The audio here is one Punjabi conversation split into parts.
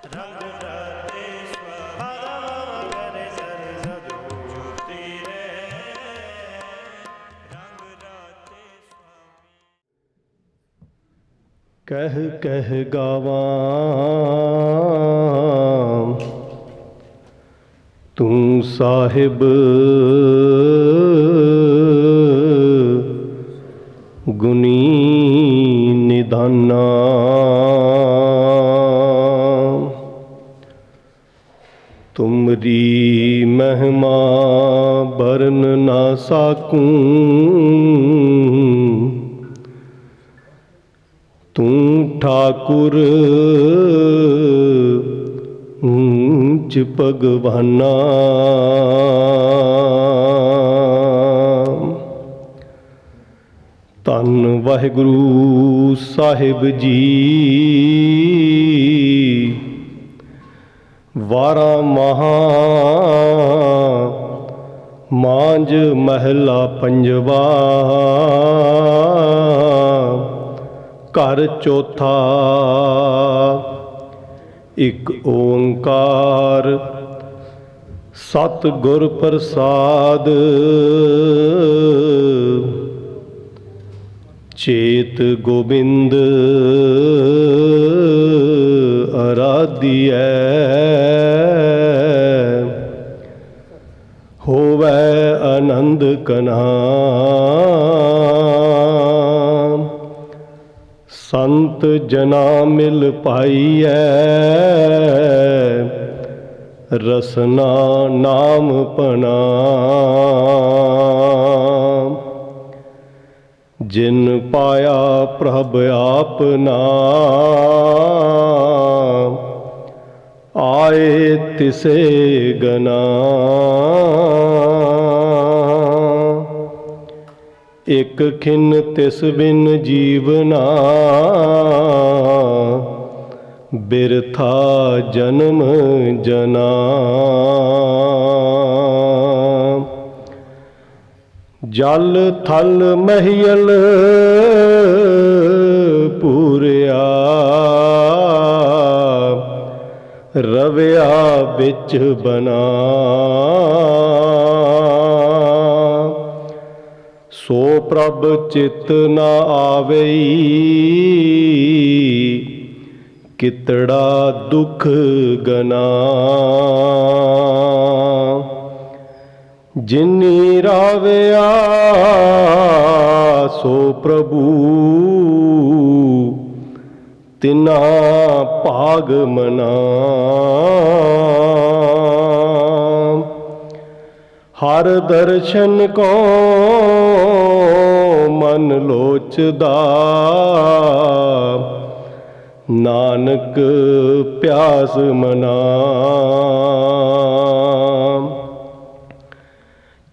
ਰੰਗ ਰਾਤੇ ਸੁਹਾਵਾ ਕਰੇ ਸਰ ਸਜੋ ਜੋਤੀ ਰੇ ਰੰਗ ਰਾਤੇ ਸੁਹਾਵੀ। ਕਹਿ ਕਹਿ ਗਾਵਾਂ ਤੂੰ ਸਾਹਿਬ ਗੁਣੀ ਨਿਦਾਨਾ। ਤੁਮਰੀ ਮਹਿਮਾ ਬਰਨ ਨਾ ਸਾਕੂੰ। ਤੂੰ ਠਾਕੁਰ ਊਚ ਭਗਵਾਨਾ। ਧੰਨ ਵਾਹਿਗੁਰੂ ਸਾਹਿਬ ਜੀ। ਵਾਰਾਂ ਮਹਾ ਮਾਂਝ ਮਹਿਲਾ ਪੰਜਵਾ। ਘਰ ਚੌਥਾ ਇੱਕ ਓੰਕਾਰ ਸਤਿਗੁਰ ਪ੍ਰਸਾਦ। ਚੇਤ ਗੋਬਿੰਦ ਅਰਾਧਿਐ। ਹੋਵੈ ਆਨੰਦ ਕਨਾ। ਸੰਤ ਜਨਾ ਮਿਲ ਪਾਈਐ। ਰਸਨਾ ਨਾਮ ਪਨਾ। ਜਿਨ ਪਾਇਆ ਪ੍ਰਭ ਆਪਨਾ। ਆਏ ਤਿਸੇ ਗਨਾ। ਇਕ ਖਿਨ ਤਿਸ ਬਿਨ ਜੀਵਨਾ। ਬਿਰਥਾ ਜਨਮ ਜਨਾ। ਜਲ ਥਲ ਮਹੀਲ ਪੂਰਿਆ। ਰਵਿਆ ਵਿੱਚ ਬਨਾ। ਸੋ ਪ੍ਰਭ ਚਿਤ ਨ ਆਵਈ। ਕਿਤੜਾ ਦੁਖ ਗਨਾ। ਜਿਨੀ ਰਾਵਿਆ ਸੋ ਪ੍ਰਭੂ। ਤਿਨਾ ਭਾਗ ਮਨਾ। ਹਰ ਦਰਸ਼ਨ ਕੋ ਮਨ ਲੋਚਦਾ। ਨਾਨਕ ਪਿਆਸ ਮਨਾ।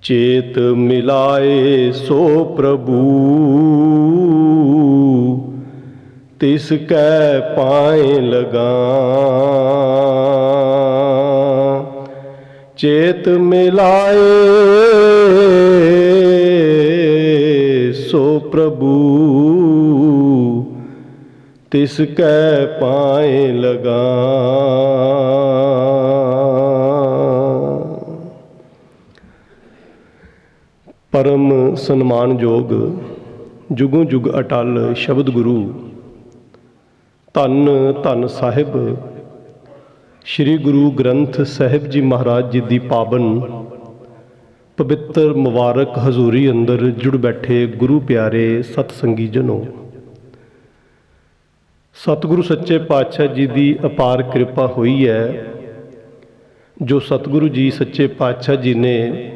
ਚੇਤ ਮਿਲਾਏ ਸੋ ਪ੍ਰਭੂ। ਤਿਸ ਕੈ ਪਾਏ ਲਗਾ। ਚੇਤ ਮਿਲਾਏ ਸੋ ਪ੍ਰਭੂ। ਤਿਸ ਕੈ ਪਾਏ ਲਗਾ। ਪਰਮ ਸਨਮਾਨਯੋਗ ਜੁਗੋਂ ਜੁਗ ਅਟਲ ਸ਼ਬਦ ਗੁਰੂ ਧੰਨ ਧੰਨ ਸਾਹਿਬ ਸ਼੍ਰੀ ਗੁਰੂ ਗ੍ਰੰਥ ਸਾਹਿਬ ਜੀ ਮਹਾਰਾਜ ਜੀ ਦੀ ਪਾਵਨ ਪਵਿੱਤਰ ਮੁਬਾਰਕ ਹਜ਼ੂਰੀ ਅੰਦਰ ਜੁੜ ਬੈਠੇ ਗੁਰੂ ਪਿਆਰੇ ਸਤਸੰਗੀ ਜਨੋ। ਸਤਿਗੁਰੂ ਸੱਚੇ ਪਾਤਸ਼ਾਹ ਜੀ ਦੀ ਅਪਾਰ ਕਿਰਪਾ ਹੋਈ ਹੈ ਜੋ ਸਤਿਗੁਰੂ ਜੀ ਸੱਚੇ ਪਾਤਸ਼ਾਹ ਜੀ ਨੇ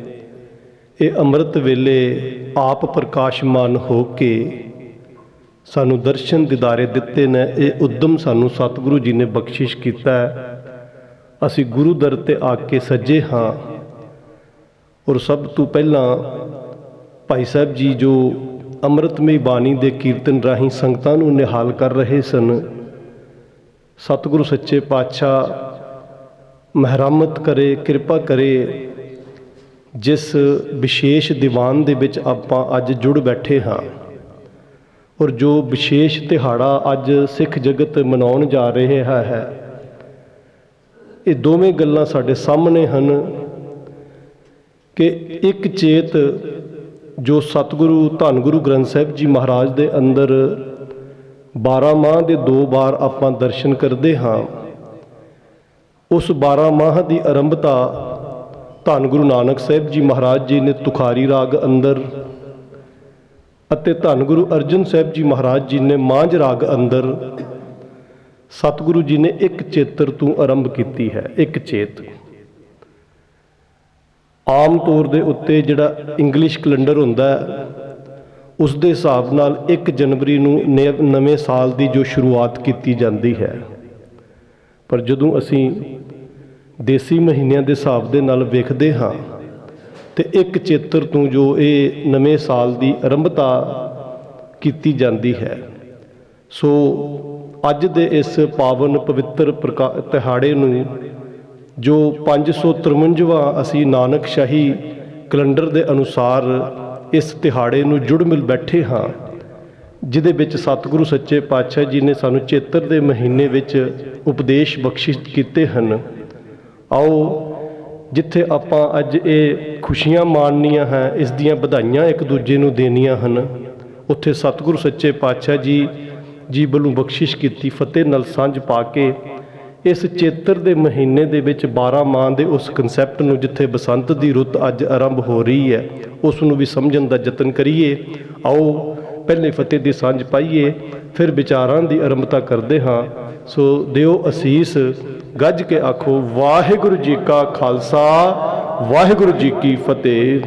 ਇਹ ਅੰਮ੍ਰਿਤ ਵੇਲੇ ਆਪ ਪ੍ਰਕਾਸ਼ਮਾਨ ਹੋ ਕੇ ਸਾਨੂੰ ਦਰਸ਼ਨ ਦਿਦਾਰੇ ਦਿੱਤੇ ਨੇ। ਇਹ ਉਦਮ ਸਾਨੂੰ ਸਤਿਗੁਰੂ ਜੀ ਨੇ ਬਖਸ਼ਿਸ਼ ਕੀਤਾ ਹੈ। ਅਸੀਂ ਗੁਰੂ ਦਰ ਤੇ ਆ ਕੇ ਸੱਜੇ ਹਾਂ। ਔਰ ਸਭ ਤੋਂ ਪਹਿਲਾਂ ਭਾਈ ਸਾਹਿਬ ਜੀ ਜੋ ਅੰਮ੍ਰਿਤਮਈ ਬਾਣੀ ਦੇ ਕੀਰਤਨ ਰਾਹੀਂ ਸੰਗਤਾਂ ਨੂੰ ਨਿਹਾਲ ਕਰ ਰਹੇ ਸਨ, ਸਤਿਗੁਰੂ ਸੱਚੇ ਪਾਤਸ਼ਾਹ ਮਹਿਰਮਤ ਕਰੇ, ਕਿਰਪਾ ਕਰੇ। ਜਿਸ ਵਿਸ਼ੇਸ਼ ਦੀਵਾਨ ਦੇ ਵਿੱਚ ਆਪਾਂ ਅੱਜ ਜੁੜ ਬੈਠੇ ਹਾਂ ਔਰ ਜੋ ਵਿਸ਼ੇਸ਼ ਦਿਹਾੜਾ ਅੱਜ ਸਿੱਖ ਜਗਤ ਮਨਾਉਣ ਜਾ ਰਿਹਾ ਹੈ, ਇਹ ਦੋਵੇਂ ਗੱਲਾਂ ਸਾਡੇ ਸਾਹਮਣੇ ਹਨ ਕਿ ਇੱਕ ਚੇਤ ਜੋ ਸਤਿਗੁਰੂ ਧੰਨ ਗੁਰੂ ਗ੍ਰੰਥ ਸਾਹਿਬ ਜੀ ਮਹਾਰਾਜ ਦੇ ਅੰਦਰ 12 ਮਾਹ ਦੇ 2 ਵਾਰ ਆਪਾਂ ਦਰਸ਼ਨ ਕਰਦੇ ਹਾਂ। ਉਸ 12 ਮਾਹ ਦੀ ਆਰੰਭਤਾ ਧੰਨ ਗੁਰੂ ਨਾਨਕ ਸਾਹਿਬ ਜੀ ਮਹਾਰਾਜ ਜੀ ਨੇ ਤੁਖਾਰੀ ਰਾਗ ਅੰਦਰ ਅਤੇ ਧੰਨ ਗੁਰੂ ਅਰਜਨ ਸਾਹਿਬ ਜੀ ਮਹਾਰਾਜ ਜੀ ਨੇ ਮਾਂਝ ਰਾਗ ਅੰਦਰ ਸਤਿਗੁਰੂ ਜੀ ਨੇ ਇੱਕ ਚੇਤਰ ਤੋਂ ਆਰੰਭ ਕੀਤੀ ਹੈ। ਇੱਕ ਚੇਤ ਆਮ ਤੌਰ ਦੇ ਉੱਤੇ ਜਿਹੜਾ ਇੰਗਲਿਸ਼ ਕੈਲੰਡਰ ਹੁੰਦਾ ਹੈ ਉਸ ਦੇ ਹਿਸਾਬ ਨਾਲ 1 ਜਨਵਰੀ ਨੂੰ ਨਵੇਂ ਸਾਲ ਦੀ ਜੋ ਸ਼ੁਰੂਆਤ ਕੀਤੀ ਜਾਂਦੀ ਹੈ, ਪਰ ਜਦੋਂ ਅਸੀਂ ਦੇਸੀ ਮਹੀਨਿਆਂ ਦੇ ਹਿਸਾਬ ਦੇ ਨਾਲ ਵੇਖਦੇ ਹਾਂ ਤੇ ਇੱਕ ਚੇਤਰ ਤੋਂ ਜੋ ਇਹ ਨਵੇਂ ਸਾਲ ਦੀ ਆਰੰਭਤਾ ਕੀਤੀ ਜਾਂਦੀ ਹੈ। ਸੋ ਅੱਜ ਦੇ ਇਸ ਪਾਵਨ ਪਵਿੱਤਰ ਦਿਹਾੜੇ ਨੂੰ ਜੋ 553ਵਾਂ ਅਸੀਂ ਨਾਨਕਸ਼ਾਹੀ ਕੈਲੰਡਰ ਦੇ ਅਨੁਸਾਰ ਇਸ ਦਿਹਾੜੇ ਨੂੰ ਜੁੜ ਮਿਲ ਬੈਠੇ ਹਾਂ, ਜਿਹਦੇ ਵਿੱਚ ਸਤਿਗੁਰੂ ਸੱਚੇ ਪਾਤਸ਼ਾਹ ਜੀ ਨੇ ਸਾਨੂੰ ਚੇਤਰ ਦੇ ਮਹੀਨੇ ਵਿੱਚ ਉਪਦੇਸ਼ ਬਖਸ਼ਿਸ਼ ਕੀਤੇ ਹਨ। ਆਓ ਜਿੱਥੇ ਆਪਾਂ ਅੱਜ ਇਹ ਖੁਸ਼ੀਆਂ ਮਾਣਨੀਆਂ ਹੈ, ਇਸ ਦੀਆਂ ਵਧਾਈਆਂ ਇੱਕ ਦੂਜੇ ਨੂੰ ਦੇਣੀਆਂ ਹਨ, ਉੱਥੇ ਸਤਿਗੁਰੂ ਸੱਚੇ ਪਾਤਸ਼ਾਹ ਜੀ ਵੱਲੋਂ ਬਖਸ਼ਿਸ਼ ਕੀਤੀ ਫਤਿਹ ਨਾਲ ਸਾਂਝ ਪਾ ਕੇ ਇਸ ਚੇਤਰ ਦੇ ਮਹੀਨੇ ਦੇ ਵਿੱਚ 12 ਮਾਹ ਦੇ ਉਸ ਕਨਸੈਪਟ ਨੂੰ, ਜਿੱਥੇ ਬਸੰਤ ਦੀ ਰੁੱਤ ਅੱਜ ਆਰੰਭ ਹੋ ਰਹੀ ਹੈ, ਉਸ ਨੂੰ ਵੀ ਸਮਝਣ ਦਾ ਯਤਨ ਕਰੀਏ। ਆਓ ਪਹਿਲੇ ਫਤਿਹ ਦੀ ਸਾਂਝ ਪਾਈਏ, ਫਿਰ ਵਿਚਾਰਾਂ ਦੀ ਆਰੰਭਤਾ ਕਰਦੇ ਹਾਂ। ਸੋ ਦਿਓ ਅਸੀਸ, ਗੱਜ ਕੇ ਆਖੋ ਵਾਹਿਗੁਰੂ ਜੀ ਕਾ ਖਾਲਸਾ ਵਾਹਿਗੁਰੂ ਜੀ ਕੀ ਫਤਿਹ।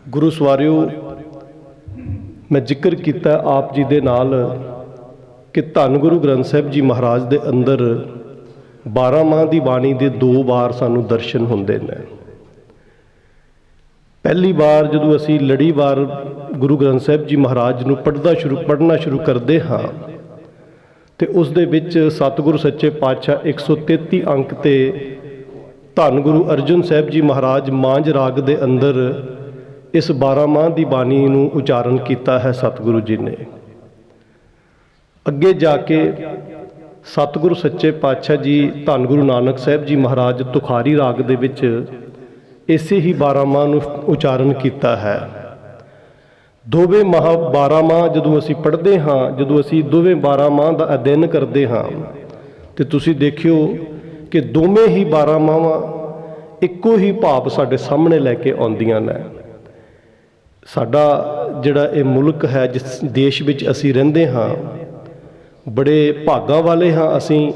ਗੁਰੂ ਸਵਾਰਿਓ, ਮੈਂ ਜ਼ਿਕਰ ਕੀਤਾ ਆਪ ਜੀ ਦੇ ਨਾਲ ਕਿ ਧੰਨ ਗੁਰੂ ਗ੍ਰੰਥ ਸਾਹਿਬ ਜੀ ਮਹਾਰਾਜ ਦੇ ਅੰਦਰ 12 ਮਾਹ ਦੀ ਬਾਣੀ ਦੇ 2 ਵਾਰ ਸਾਨੂੰ ਦਰਸ਼ਨ ਹੁੰਦੇ ਨੇ। ਪਹਿਲੀ ਵਾਰ ਜਦੋਂ ਅਸੀਂ ਲੜੀਵਾਰ ਗੁਰੂ ਗ੍ਰੰਥ ਸਾਹਿਬ ਜੀ ਮਹਾਰਾਜ ਨੂੰ ਪੜ੍ਹਨਾ ਸ਼ੁਰੂ ਕਰਦੇ ਹਾਂ ਤੇ ਉਸ ਦੇ ਵਿੱਚ ਸਤਿਗੁਰੂ ਸੱਚੇ ਪਾਤਸ਼ਾਹ 133 ਅੰਕ ਤੇ ਧੰਨ ਗੁਰੂ ਅਰਜਨ ਸਾਹਿਬ ਜੀ ਮਹਾਰਾਜ ਮਾਂਝ ਰਾਗ ਦੇ ਅੰਦਰ ਇਸ 12 ਮਾਹ ਦੀ ਬਾਣੀ ਨੂੰ ਉਚਾਰਨ ਕੀਤਾ ਹੈ ਸਤਿਗੁਰੂ ਜੀ ਨੇ। ਅੱਗੇ ਜਾ ਕੇ ਸਤਿਗੁਰੂ ਸੱਚੇ ਪਾਤਸ਼ਾਹ ਜੀ ਧੰਨ ਗੁਰੂ ਨਾਨਕ ਸਾਹਿਬ ਜੀ ਮਹਾਰਾਜ ਤੁਖਾਰੀ ਰਾਗ ਦੇ ਵਿੱਚ ਇਸੇ ਹੀ 12 ਮਾਹ ਨੂੰ ਉਚਾਰਨ ਕੀਤਾ ਹੈ। ਦੋਵੇਂ 12 ਮਾਹ ਜਦੋਂ ਅਸੀਂ ਪੜ੍ਹਦੇ ਹਾਂ, ਜਦੋਂ ਅਸੀਂ ਦੋਵੇਂ 12 ਮਾਹ ਦਾ ਅਧਿਐਨ ਕਰਦੇ ਹਾਂ ਤੇ ਤੁਸੀਂ ਦੇਖਿਓ ਕਿ ਦੋਵੇਂ ਹੀ 12 ਮਾਹਾਂ ਇੱਕੋ ਹੀ ਭਾਵ ਸਾਡੇ ਸਾਹਮਣੇ ਲੈ ਕੇ ਆਉਂਦੀਆਂ ਨੇ। ਸਾਡਾ ਜਿਹੜਾ ਇਹ ਮੁਲਕ ਹੈ, ਜਿਸ ਦੇਸ਼ ਵਿੱਚ ਅਸੀਂ ਰਹਿੰਦੇ ਹਾਂ, ਬੜੇ ਭਾਗਾਂ ਵਾਲੇ ਹਾਂ ਅਸੀਂ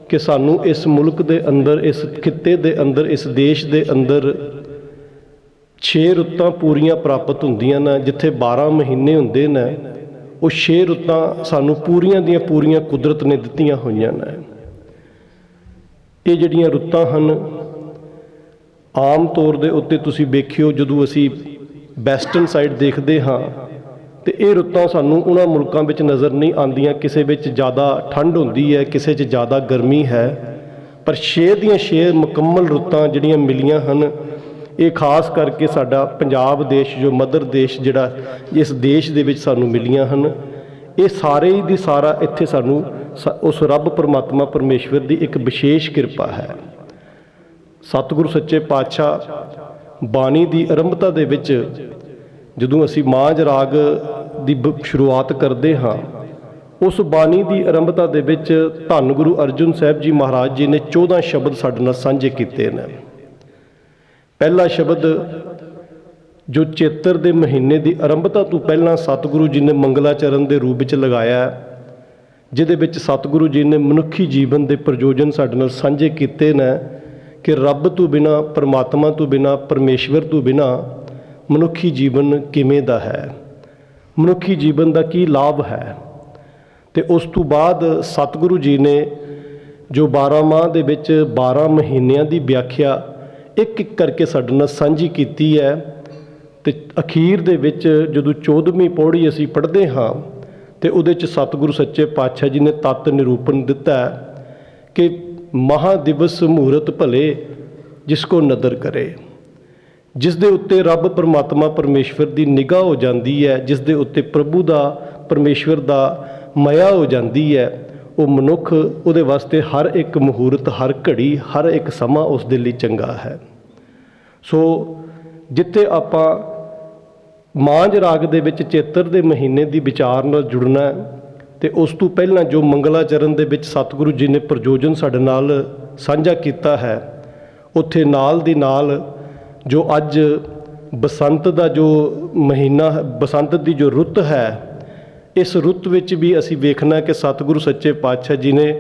ਕਿ ਸਾਨੂੰ ਇਸ ਮੁਲਕ ਦੇ ਅੰਦਰ, ਇਸ ਖਿੱਤੇ ਦੇ ਅੰਦਰ, ਇਸ ਦੇਸ਼ ਦੇ ਅੰਦਰ 6 ਰੁੱਤਾਂ ਪੂਰੀਆਂ ਪ੍ਰਾਪਤ ਹੁੰਦੀਆਂ ਨੇ। ਜਿੱਥੇ 12 ਮਹੀਨੇ ਹੁੰਦੇ ਨੇ, ਉਹ 6 ਰੁੱਤਾਂ ਸਾਨੂੰ ਪੂਰੀਆਂ ਦੀਆਂ ਪੂਰੀਆਂ ਕੁਦਰਤ ਨੇ ਦਿੱਤੀਆਂ ਹੋਈਆਂ ਨੇ। ਇਹ ਜਿਹੜੀਆਂ ਰੁੱਤਾਂ ਹਨ, ਆਮ ਤੌਰ ਦੇ ਉੱਤੇ ਤੁਸੀਂ ਵੇਖਿਓ ਜਦੋਂ ਅਸੀਂ ਵੈਸਟਰਨ ਸਾਈਡ ਦੇਖਦੇ ਹਾਂ ਤੇ ਇਹ ਰੁੱਤਾਂ ਸਾਨੂੰ ਉਹਨਾਂ ਮੁਲਕਾਂ ਵਿੱਚ ਨਜ਼ਰ ਨਹੀਂ ਆਉਂਦੀਆਂ। ਕਿਸੇ ਵਿੱਚ ਜ਼ਿਆਦਾ ਠੰਡ ਹੁੰਦੀ ਹੈ, ਕਿਸੇ 'ਚ ਜ਼ਿਆਦਾ ਗਰਮੀ ਹੈ, ਪਰ 6 ਦੀਆਂ 6 ਮੁਕੰਮਲ ਰੁੱਤਾਂ ਜਿਹੜੀਆਂ ਮਿਲੀਆਂ ਹਨ, ਇਹ ਖਾਸ ਕਰਕੇ ਸਾਡਾ ਪੰਜਾਬ ਦੇਸ਼ ਜੋ ਮਦਰ ਦੇਸ਼ ਜਿਹੜਾ ਇਸ ਦੇਸ਼ ਦੇ ਵਿੱਚ ਸਾਨੂੰ ਮਿਲੀਆਂ ਹਨ, ਇਹ ਸਾਰੇ ਦੀ ਸਾਰਾ ਇੱਥੇ ਸਾਨੂੰ ਉਸ ਰੱਬ ਪਰਮਾਤਮਾ ਪਰਮੇਸ਼ਵਰ ਦੀ ਇੱਕ ਵਿਸ਼ੇਸ਼ ਕਿਰਪਾ ਹੈ। ਸਤਿਗੁਰੂ ਸੱਚੇ ਪਾਤਸ਼ਾਹ ਬਾਣੀ ਦੀ ਆਰੰਭਤਾ ਦੇ ਵਿੱਚ ਜਦੋਂ ਅਸੀਂ ਮਾਂਝ ਰਾਗ ਦੀ ਸ਼ੁਰੂਆਤ ਕਰਦੇ ਹਾਂ, ਉਸ ਬਾਣੀ ਦੀ ਆਰੰਭਤਾ ਦੇ ਵਿੱਚ ਧੰਨ ਗੁਰੂ ਅਰਜਨ ਸਾਹਿਬ ਜੀ ਮਹਾਰਾਜ ਜੀ ਨੇ 14 ਸ਼ਬਦ ਸਾਡੇ ਨਾਲ ਸਾਂਝੇ ਕੀਤੇ ਨੇ। ਪਹਿਲਾ ਸ਼ਬਦ ਜੋ ਚੇਤਰ ਦੇ ਮਹੀਨੇ ਦੀ ਆਰੰਭਤਾ ਤੋਂ ਪਹਿਲਾਂ ਸਤਿਗੁਰੂ ਜੀ ਨੇ ਮੰਗਲਾਚਰਨ ਦੇ ਰੂਪ ਵਿੱਚ ਲਗਾਇਆ, ਜਿਹਦੇ ਵਿੱਚ ਸਤਿਗੁਰੂ ਜੀ ਨੇ ਮਨੁੱਖੀ ਜੀਵਨ ਦੇ ਪ੍ਰਯੋਜਨ ਸਾਡੇ ਨਾਲ ਸਾਂਝੇ ਕੀਤੇ ਨੇ ਕਿ ਰੱਬ ਤੋਂ ਬਿਨਾਂ, ਪਰਮਾਤਮਾ ਤੋਂ ਬਿਨਾਂ, ਪਰਮੇਸ਼ਵਰ ਤੋਂ ਬਿਨਾਂ ਮਨੁੱਖੀ ਜੀਵਨ ਕਿਵੇਂ ਦਾ ਹੈ, ਮਨੁੱਖੀ ਜੀਵਨ ਦਾ ਕੀ ਲਾਭ ਹੈ। ਤੇ ਉਸ ਤੋਂ ਬਾਅਦ ਸਤਿਗੁਰੂ ਜੀ ਨੇ ਜੋ 12 ਮਾਹ ਦੇ ਵਿੱਚ 12 ਮਹੀਨਿਆਂ ਦੀ ਵਿਆਖਿਆ ਇੱਕ ਇੱਕ ਕਰਕੇ ਸਾਡੇ ਨਾਲ ਸਾਂਝੀ ਕੀਤੀ ਹੈ। ਤੇ ਅਖੀਰ ਦੇ ਵਿੱਚ ਜਦੋਂ 14ਵੀਂ ਪੌੜੀ ਅਸੀਂ ਪੜ੍ਹਦੇ ਹਾਂ ਤੇ ਉਹਦੇ 'ਚ ਸਤਿਗੁਰੂ ਸੱਚੇ ਪਾਤਸ਼ਾਹ ਜੀ ਨੇ ਤੱਤ ਨਿਰੂਪਣ ਦਿੱਤਾ ਕਿ ਮਹਾ ਦਿਵਸ ਮਹੂਰਤ ਭਲੇ ਜਿਸ ਕੋ ਨਦਰ ਕਰੇ, ਜਿਸ ਦੇ ਉੱਤੇ ਰੱਬ ਪਰਮਾਤਮਾ ਪਰਮੇਸ਼ਵਰ ਦੀ ਨਿਗਾਹ ਹੋ ਜਾਂਦੀ ਹੈ, ਜਿਸ ਦੇ ਉੱਤੇ ਪ੍ਰਭੂ ਦਾ, ਪਰਮੇਸ਼ਵਰ ਦਾ ਮਾਇਆ ਹੋ ਜਾਂਦੀ ਹੈ, ਉਹ ਮਨੁੱਖ ਉਹਦੇ ਵਾਸਤੇ ਹਰ ਇੱਕ ਮਹੂਰਤ, ਹਰ ਘੜੀ, ਹਰ ਇੱਕ ਸਮਾਂ ਉਸ ਦੇ ਲਈ ਚੰਗਾ ਹੈ। ਸੋ ਜਿੱਥੇ ਆਪਾਂ ਮਾਂਝ ਰਾਗ ਦੇ ਵਿੱਚ ਚੇਤਰ ਦੇ ਮਹੀਨੇ ਦੀ ਵਿਚਾਰ ਨਾਲ ਜੁੜਨਾ ਹੈ, ਤੇ ਉਸ ਤੋਂ ਪਹਿਲਾਂ ਜੋ ਮੰਗਲਾਚਰਨ ਦੇ ਵਿੱਚ ਸਤਿਗੁਰੂ ਜੀ ਨੇ ਪ੍ਰਯੋਜਨ ਸਾਡੇ ਨਾਲ ਸਾਂਝਾ ਕੀਤਾ ਹੈ, ਉੱਥੇ ਨਾਲ ਦੀ ਨਾਲ ਜੋ ਅੱਜ ਬਸੰਤ ਦਾ ਜੋ ਮਹੀਨਾ, ਬਸੰਤ ਦੀ ਜੋ ਰੁੱਤ ਹੈ, ਇਸ ਰੁੱਤ ਵਿੱਚ ਵੀ ਅਸੀਂ ਵੇਖਣਾ ਕਿ ਸਤਿਗੁਰੂ ਸੱਚੇ ਪਾਤਸ਼ਾਹ ਜੀ ਨੇ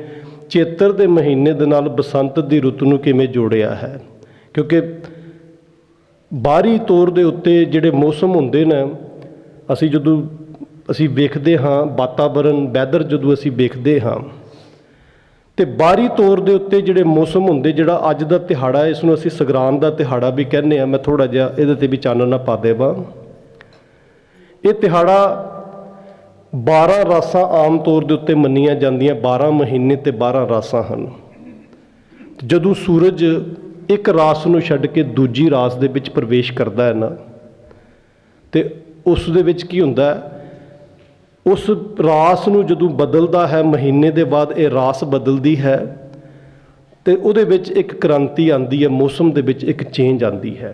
ਚੇਤਰ ਦੇ ਮਹੀਨੇ ਦੇ ਨਾਲ ਬਸੰਤ ਦੀ ਰੁੱਤ ਨੂੰ ਕਿਵੇਂ ਜੋੜਿਆ ਹੈ। ਕਿਉਂਕਿ ਬਾਹਰੀ ਤੌਰ ਦੇ ਉੱਤੇ ਜਿਹੜੇ ਮੌਸਮ ਹੁੰਦੇ ਨੇ, ਜਦੋਂ ਅਸੀਂ ਵੇਖਦੇ ਹਾਂ ਵਾਤਾਵਰਨ, ਵੈਦਰ ਜਦੋਂ ਅਸੀਂ ਵੇਖਦੇ ਹਾਂ, ਤੇ ਬਾਹਰੀ ਤੌਰ ਦੇ ਉੱਤੇ ਜਿਹੜੇ ਮੌਸਮ ਹੁੰਦੇ, ਜਿਹੜਾ ਅੱਜ ਦਾ ਦਿਹਾੜਾ ਇਸ ਨੂੰ ਅਸੀਂ ਸੰਗਰਾਂਦ ਦਾ ਦਿਹਾੜਾ ਵੀ ਕਹਿੰਦੇ ਹਾਂ। ਮੈਂ ਥੋੜ੍ਹਾ ਜਿਹਾ ਇਹਦੇ 'ਤੇ ਵੀ ਚਾਨਣਾ ਪਾ ਦੇਵਾਂ। ਇਹ ਦਿਹਾੜਾ 12 ਰਾਸਾਂ ਆਮ ਤੌਰ ਦੇ ਉੱਤੇ ਮੰਨੀਆਂ ਜਾਂਦੀਆਂ। 12 ਮਹੀਨੇ ਤੇ 12 ਰਾਸਾਂ ਹਨ। ਜਦੋਂ ਸੂਰਜ ਇੱਕ ਰਾਸ ਨੂੰ ਛੱਡ ਕੇ ਦੂਜੀ ਰਾਸ ਦੇ ਵਿੱਚ ਪ੍ਰਵੇਸ਼ ਕਰਦਾ ਹੈ ਨਾ, ਤੇ ਉਸ ਦੇ ਵਿੱਚ ਕੀ ਹੁੰਦਾ ਹੈ, ਉਸ ਰਾਸ ਨੂੰ ਜਦੋਂ ਬਦਲਦਾ ਹੈ, ਮਹੀਨੇ ਦੇ ਬਾਅਦ ਇਹ ਰਾਸ ਬਦਲਦੀ ਹੈ, ਤੇ ਉਹਦੇ ਵਿੱਚ ਇੱਕ ਕ੍ਰਾਂਤੀ ਆਉਂਦੀ ਹੈ, ਮੌਸਮ ਦੇ ਵਿੱਚ ਇੱਕ ਚੇਂਜ ਆਉਂਦੀ ਹੈ।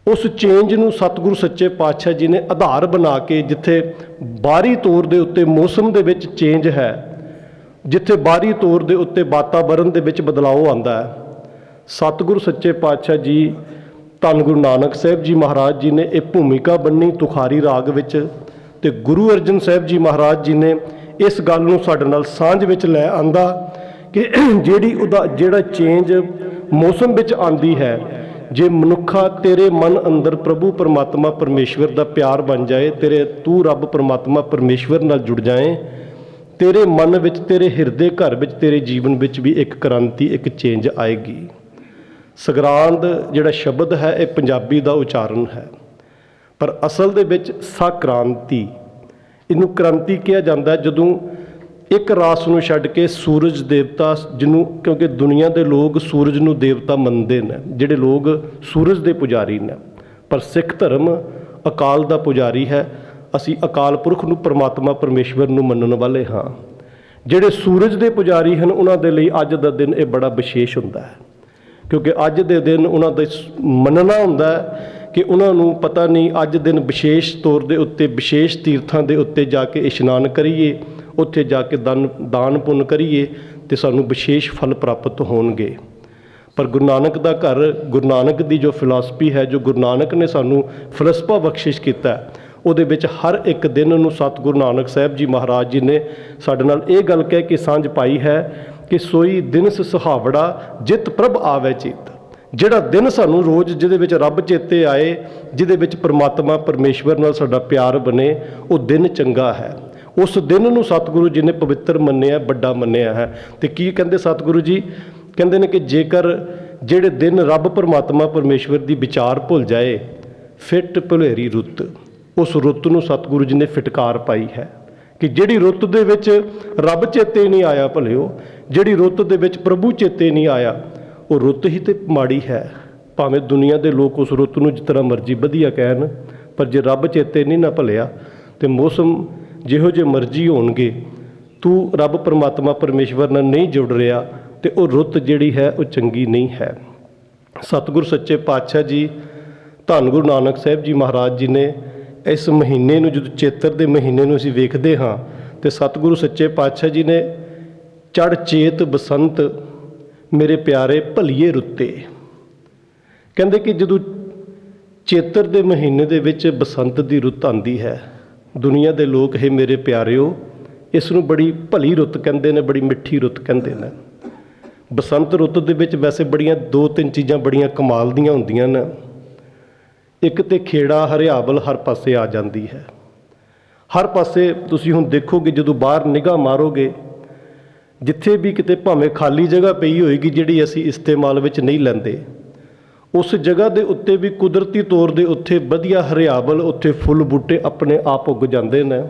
ਉਸ ਚੇਂਜ ਨੂੰ ਸਤਿਗੁਰੂ ਸੱਚੇ ਪਾਤਸ਼ਾਹ ਜੀ ਨੇ ਆਧਾਰ ਬਣਾ ਕੇ, ਜਿੱਥੇ ਬਾਹਰੀ ਤੌਰ ਦੇ ਉੱਤੇ ਮੌਸਮ ਦੇ ਵਿੱਚ ਚੇਂਜ ਹੈ, ਜਿੱਥੇ ਬਾਹਰੀ ਤੌਰ ਦੇ ਉੱਤੇ ਵਾਤਾਵਰਨ ਦੇ ਵਿੱਚ ਬਦਲਾਅ ਆਉਂਦਾ ਹੈ, ਸਤਿਗੁਰੂ ਸੱਚੇ ਪਾਤਸ਼ਾਹ ਜੀ, ਧੰਨ ਗੁਰੂ ਨਾਨਕ ਸਾਹਿਬ ਜੀ ਮਹਾਰਾਜ ਜੀ ਨੇ ਇਹ ਭੂਮਿਕਾ ਬੰਨੀ ਤੁਖਾਰੀ ਰਾਗ ਵਿੱਚ, ਤੇ ਗੁਰੂ ਅਰਜਨ ਸਾਹਿਬ ਜੀ ਮਹਾਰਾਜ ਜੀ ਨੇ ਇਸ ਗੱਲ ਨੂੰ ਸਾਡੇ ਨਾਲ ਸਾਂਝ ਵਿੱਚ ਲੈ ਆਂਦਾ ਕਿ ਜਿਹੜਾ ਚੇਂਜ ਮੌਸਮ ਵਿੱਚ ਆਂਦੀ ਹੈ, ਜੇ ਮਨੁੱਖਾ ਤੇਰੇ ਮਨ ਅੰਦਰ ਪ੍ਰਭੂ ਪਰਮਾਤਮਾ ਪਰਮੇਸ਼ਵਰ ਦਾ ਪਿਆਰ ਬਣ ਜਾਏ, ਤੂੰ ਰੱਬ ਪਰਮਾਤਮਾ ਪਰਮੇਸ਼ਵਰ ਨਾਲ ਜੁੜ ਜਾਏ, ਤੇਰੇ ਮਨ ਵਿੱਚ, ਤੇਰੇ ਹਿਰਦੇ ਘਰ ਵਿੱਚ, ਤੇਰੇ ਜੀਵਨ ਵਿੱਚ ਵੀ ਇੱਕ ਕ੍ਰਾਂਤੀ, ਇੱਕ ਚੇਂਜ ਆਏਗੀ। ਸੰਗਰਾਂਦ ਜਿਹੜਾ ਸ਼ਬਦ ਹੈ, ਇਹ ਪੰਜਾਬੀ ਦਾ ਉਚਾਰਨ ਹੈ, ਪਰ ਅਸਲ ਦੇ ਵਿੱਚ ਸਕ੍ਰਾਂਤੀ, ਇਹਨੂੰ ਕ੍ਰਾਂਤੀ ਕਿਹਾ ਜਾਂਦਾ ਜਦੋਂ ਇੱਕ ਰਾਸ ਨੂੰ ਛੱਡ ਕੇ ਸੂਰਜ ਦੇਵਤਾ, ਜਿਹਨੂੰ, ਕਿਉਂਕਿ ਦੁਨੀਆ ਦੇ ਲੋਕ ਸੂਰਜ ਨੂੰ ਦੇਵਤਾ ਮੰਨਦੇ ਨੇ, ਜਿਹੜੇ ਲੋਕ ਸੂਰਜ ਦੇ ਪੁਜਾਰੀ ਨੇ, ਪਰ ਸਿੱਖ ਧਰਮ ਅਕਾਲ ਦਾ ਪੁਜਾਰੀ ਹੈ। ਅਸੀਂ ਅਕਾਲ ਪੁਰਖ ਨੂੰ, ਪਰਮਾਤਮਾ ਪਰਮੇਸ਼ਵਰ ਨੂੰ ਮੰਨਣ ਵਾਲੇ ਹਾਂ। ਜਿਹੜੇ ਸੂਰਜ ਦੇ ਪੁਜਾਰੀ ਹਨ, ਉਹਨਾਂ ਦੇ ਲਈ ਅੱਜ ਦਾ ਦਿਨ ਇਹ ਬੜਾ ਵਿਸ਼ੇਸ਼ ਹੁੰਦਾ ਹੈ, ਕਿਉਂਕਿ ਅੱਜ ਦੇ ਦਿਨ ਉਹਨਾਂ ਦਾ ਮੰਨਣਾ ਹੁੰਦਾ ਹੈ ਕਿ ਉਹਨਾਂ ਨੂੰ ਪਤਾ ਨਹੀਂ, ਅੱਜ ਦਿਨ ਵਿਸ਼ੇਸ਼ ਤੌਰ ਦੇ ਉੱਤੇ, ਵਿਸ਼ੇਸ਼ ਤੀਰਥਾਂ ਦੇ ਉੱਤੇ ਜਾ ਕੇ ਇਸ਼ਨਾਨ ਕਰੀਏ, ਉੱਥੇ ਜਾ ਕੇ ਦਾਨ ਪੁੰਨ ਕਰੀਏ, ਤੇ ਸਾਨੂੰ ਵਿਸ਼ੇਸ਼ ਫਲ ਪ੍ਰਾਪਤ ਹੋਣਗੇ। ਪਰ ਗੁਰੂ ਨਾਨਕ ਦਾ ਘਰ, ਗੁਰੂ ਨਾਨਕ ਦੀ ਜੋ ਫਿਲਾਸਫੀ ਹੈ, ਜੋ ਗੁਰੂ ਨਾਨਕ ਨੇ ਸਾਨੂੰ ਫਲਸਫਾ ਬਖਸ਼ਿਸ਼ ਕੀਤਾ, ਉਹਦੇ ਵਿੱਚ ਹਰ ਇੱਕ ਦਿਨ ਨੂੰ ਸਤਿਗੁਰੂ ਨਾਨਕ ਸਾਹਿਬ ਜੀ ਮਹਾਰਾਜ ਜੀ ਨੇ ਸਾਡੇ ਨਾਲ ਇਹ ਗੱਲ ਕਹਿ ਕੇ ਸਾਂਝ ਪਾਈ ਹੈ ਕਿ ਸੋਈ ਦਿਨਸ ਸੁਹਾਵੜਾ ਜਿਤ ਪ੍ਰਭ ਆਵੇ ਚੇਤ। ਜਿਹੜਾ ਦਿਨ ਸਾਨੂੰ ਰੋਜ਼, ਜਿਹਦੇ ਵਿੱਚ ਰੱਬ ਚੇਤੇ ਆਏ, ਜਿਹਦੇ ਵਿੱਚ ਪਰਮਾਤਮਾ ਪਰਮੇਸ਼ਵਰ ਨਾਲ ਸਾਡਾ ਪਿਆਰ ਬਣੇ, ਉਹ ਦਿਨ ਚੰਗਾ ਹੈ। ਉਸ ਦਿਨ ਨੂੰ ਸਤਿਗੁਰੂ ਜੀ ਨੇ ਪਵਿੱਤਰ ਮੰਨਿਆ, ਵੱਡਾ ਮੰਨਿਆ ਹੈ। ਤੇ ਕੀ ਕਹਿੰਦੇ ਸਤਿਗੁਰੂ ਜੀ? ਕਹਿੰਦੇ ਨੇ ਕਿ ਜੇਕਰ ਜਿਹੜੇ ਦਿਨ ਰੱਬ ਪਰਮਾਤਮਾ ਪਰਮੇਸ਼ਵਰ ਦੀ ਵਿਚਾਰ ਭੁੱਲ ਜਾਏ, ਫਿੱਟ ਭੁਲੇਰੀ ਰੁੱਤ, ਉਸ ਰੁੱਤ ਨੂੰ ਸਤਿਗੁਰੂ ਜੀ ਨੇ ਫਿਟਕਾਰ ਪਾਈ ਹੈ ਕਿ ਜਿਹੜੀ ਰੁੱਤ ਦੇ ਵਿੱਚ ਰੱਬ ਚੇਤੇ ਨਹੀਂ ਆਇਆ ਭਲਿਓ, ਜਿਹੜੀ ਰੁੱਤ ਦੇ ਵਿੱਚ ਪ੍ਰਭੂ ਚੇਤੇ ਨਹੀਂ ਆਇਆ, ਉਹ ਰੁੱਤ ਹੀ ਤੇ ਮਾੜੀ ਹੈ। ਭਾਵੇਂ ਦੁਨੀਆ ਦੇ ਲੋਕ ਉਸ ਰੁੱਤ ਨੂੰ ਜਿਸ ਤਰ੍ਹਾਂ ਮਰਜ਼ੀ ਵਧੀਆ ਕਹਿਣ, ਪਰ ਜੇ ਰੱਬ ਚੇਤੇ ਨਹੀਂ ਨਾ ਭਲਿਆ, ਤੇ ਮੌਸਮ ਜਿਹੋ ਜਿਹੇ ਮਰਜ਼ੀ ਹੋਣਗੇ, ਤੂੰ ਰੱਬ ਪਰਮਾਤਮਾ ਪਰਮੇਸ਼ਵਰ ਨਾਲ ਨਹੀਂ ਜੁੜ ਰਿਹਾ, ਤੇ ਉਹ ਰੁੱਤ ਜਿਹੜੀ ਹੈ ਉਹ ਚੰਗੀ ਨਹੀਂ ਹੈ। ਸਤਿਗੁਰੂ ਸੱਚੇ ਪਾਤਸ਼ਾਹ ਜੀ, ਧੰਨ ਗੁਰੂ ਨਾਨਕ ਸਾਹਿਬ ਜੀ ਮਹਾਰਾਜ ਜੀ ਨੇ ਇਸ ਮਹੀਨੇ ਨੂੰ, ਜਦੋਂ ਚੇਤਰ ਦੇ ਮਹੀਨੇ ਨੂੰ ਅਸੀਂ ਵੇਖਦੇ ਹਾਂ, ਤੇ ਸਤਿਗੁਰੂ ਸੱਚੇ ਪਾਤਸ਼ਾਹ ਜੀ ਨੇ ਚੜ੍ਹ ਚੇਤ ਬਸੰਤ ਮੇਰੇ ਪਿਆਰੇ ਭਲੀਏ ਰੁੱਤੇ, ਕਹਿੰਦੇ ਕਿ ਜਦੋਂ ਚੇਤਰ ਦੇ ਮਹੀਨੇ ਦੇ ਵਿੱਚ ਬਸੰਤ ਦੀ ਰੁੱਤ ਆਉਂਦੀ ਹੈ, ਦੁਨੀਆ ਦੇ ਲੋਕ ਇਹ ਮੇਰੇ ਪਿਆਰਿਓ ਇਸ ਨੂੰ ਬੜੀ ਭਲੀ ਰੁੱਤ ਕਹਿੰਦੇ ਨੇ, ਬੜੀ ਮਿੱਠੀ ਰੁੱਤ ਕਹਿੰਦੇ ਨੇ। ਬਸੰਤ ਰੁੱਤ ਦੇ ਵਿੱਚ ਵੈਸੇ ਬੜੀਆਂ 2-3 ਚੀਜ਼ਾਂ ਬੜੀਆਂ ਕਮਾਲ ਦੀਆਂ ਹੁੰਦੀਆਂ ਨੇ। ਇੱਕ ਤੇ ਖੇੜਾ ਹਰਿਆਵਲ ਹਰ ਪਾਸੇ ਆ ਜਾਂਦੀ ਹੈ। ਹਰ ਪਾਸੇ ਤੁਸੀਂ ਹੁਣ ਦੇਖੋਗੇ, ਜਦੋਂ ਬਾਹਰ ਨਿਗਾਹ ਮਾਰੋਗੇ, ਜਿੱਥੇ ਵੀ ਕਿਤੇ ਭਾਵੇਂ ਖਾਲੀ ਜਗ੍ਹਾ ਪਈ ਹੋਏਗੀ ਜਿਹੜੀ ਅਸੀਂ ਇਸਤੇਮਾਲ ਵਿੱਚ ਨਹੀਂ ਲੈਂਦੇ, ਉਸ ਜਗ੍ਹਾ ਦੇ ਉੱਤੇ ਵੀ ਕੁਦਰਤੀ ਤੌਰ ਦੇ ਉੱਤੇ ਵਧੀਆ ਹਰਿਆਵਲ, ਉੱਥੇ ਫੁੱਲ ਬੂਟੇ ਆਪਣੇ ਆਪ ਉੱਗ ਜਾਂਦੇ ਨੇ,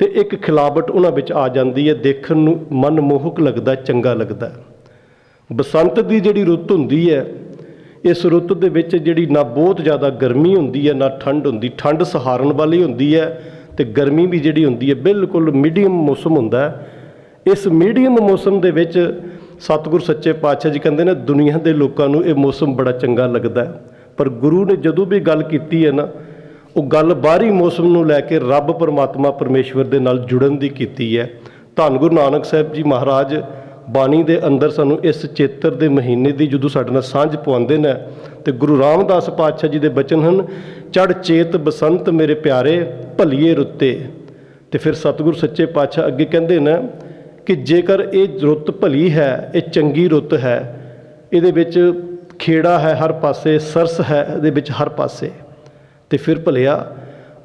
ਤੇ ਇੱਕ ਖਿਲਾਵਟ ਉਹਨਾਂ ਵਿੱਚ ਆ ਜਾਂਦੀ ਹੈ, ਦੇਖਣ ਨੂੰ ਮਨ ਮੋਹਕ ਲੱਗਦਾ, ਚੰਗਾ ਲੱਗਦਾ। ਬਸੰਤ ਦੀ ਜਿਹੜੀ ਰੁੱਤ ਹੁੰਦੀ ਹੈ, ਇਸ ਰੁੱਤ ਦੇ ਵਿੱਚ ਜਿਹੜੀ ਨਾ ਬਹੁਤ ਜ਼ਿਆਦਾ ਗਰਮੀ ਹੁੰਦੀ ਹੈ, ਨਾ ਠੰਡ ਹੁੰਦੀ, ਠੰਡ ਸਹਾਰਨ ਵਾਲੀ ਹੁੰਦੀ ਹੈ, ਤੇ ਗਰਮੀ ਵੀ ਜਿਹੜੀ ਹੁੰਦੀ ਹੈ ਬਿਲਕੁਲ ਮੀਡੀਅਮ ਮੌਸਮ ਹੁੰਦਾ ਹੈ। ਇਸ ਮੀਡੀਅਮ ਮੌਸਮ ਦੇ ਵਿੱਚ ਸਤਿਗੁਰ ਸੱਚੇ ਪਾਤਸ਼ਾਹ ਜੀ ਕਹਿੰਦੇ ਨੇ ਦੁਨੀਆ ਦੇ ਲੋਕਾਂ ਨੂੰ ਇਹ ਮੌਸਮ ਬੜਾ ਚੰਗਾ ਲੱਗਦਾ ਹੈ, ਪਰ ਗੁਰੂ ਨੇ ਜਦੋਂ ਵੀ ਗੱਲ ਕੀਤੀ ਹੈ ਨਾ, ਉਹ ਗੱਲ ਬਾਹਰੀ ਮੌਸਮ ਨੂੰ ਲੈ ਕੇ ਰੱਬ ਪਰਮਾਤਮਾ ਪਰਮੇਸ਼ਵਰ ਦੇ ਨਾਲ ਜੁੜਨ ਦੀ ਕੀਤੀ ਹੈ। ਧੰਨ ਗੁਰੂ ਨਾਨਕ ਸਾਹਿਬ ਜੀ ਮਹਾਰਾਜ ਬਾਣੀ ਦੇ ਅੰਦਰ ਸਾਨੂੰ ਇਸ ਚੇਤਰ ਦੇ ਮਹੀਨੇ ਦੀ ਜਦੋਂ ਸਾਡੇ ਨਾਲ ਸਾਂਝ ਪਵਾਉਂਦੇ ਨੇ, ਤੇ ਗੁਰੂ ਰਾਮਦਾਸ ਪਾਤਸ਼ਾਹ ਜੀ ਦੇ ਬਚਨ ਹਨ, ਚੜ੍ਹ ਚੇਤ ਬਸੰਤ ਮੇਰੇ ਪਿਆਰੇ ਭਲੀਏ ਰੁੱਤੇ। ਤੇ ਫਿਰ ਸਤਿਗੁਰ ਸੱਚੇ ਪਾਤਸ਼ਾਹ ਅੱਗੇ ਕਹਿੰਦੇ ਨੇ ਕਿ ਜੇਕਰ ਇਹ ਰੁੱਤ ਭਲੀ ਹੈ, ਇਹ ਚੰਗੀ ਰੁੱਤ ਹੈ, ਇਹਦੇ ਵਿੱਚ ਖੇੜਾ ਹੈ ਹਰ ਪਾਸੇ, ਸਰਸ ਹੈ ਇਹਦੇ ਵਿੱਚ ਹਰ ਪਾਸੇ, ਤੇ ਫਿਰ ਭਲਿਆ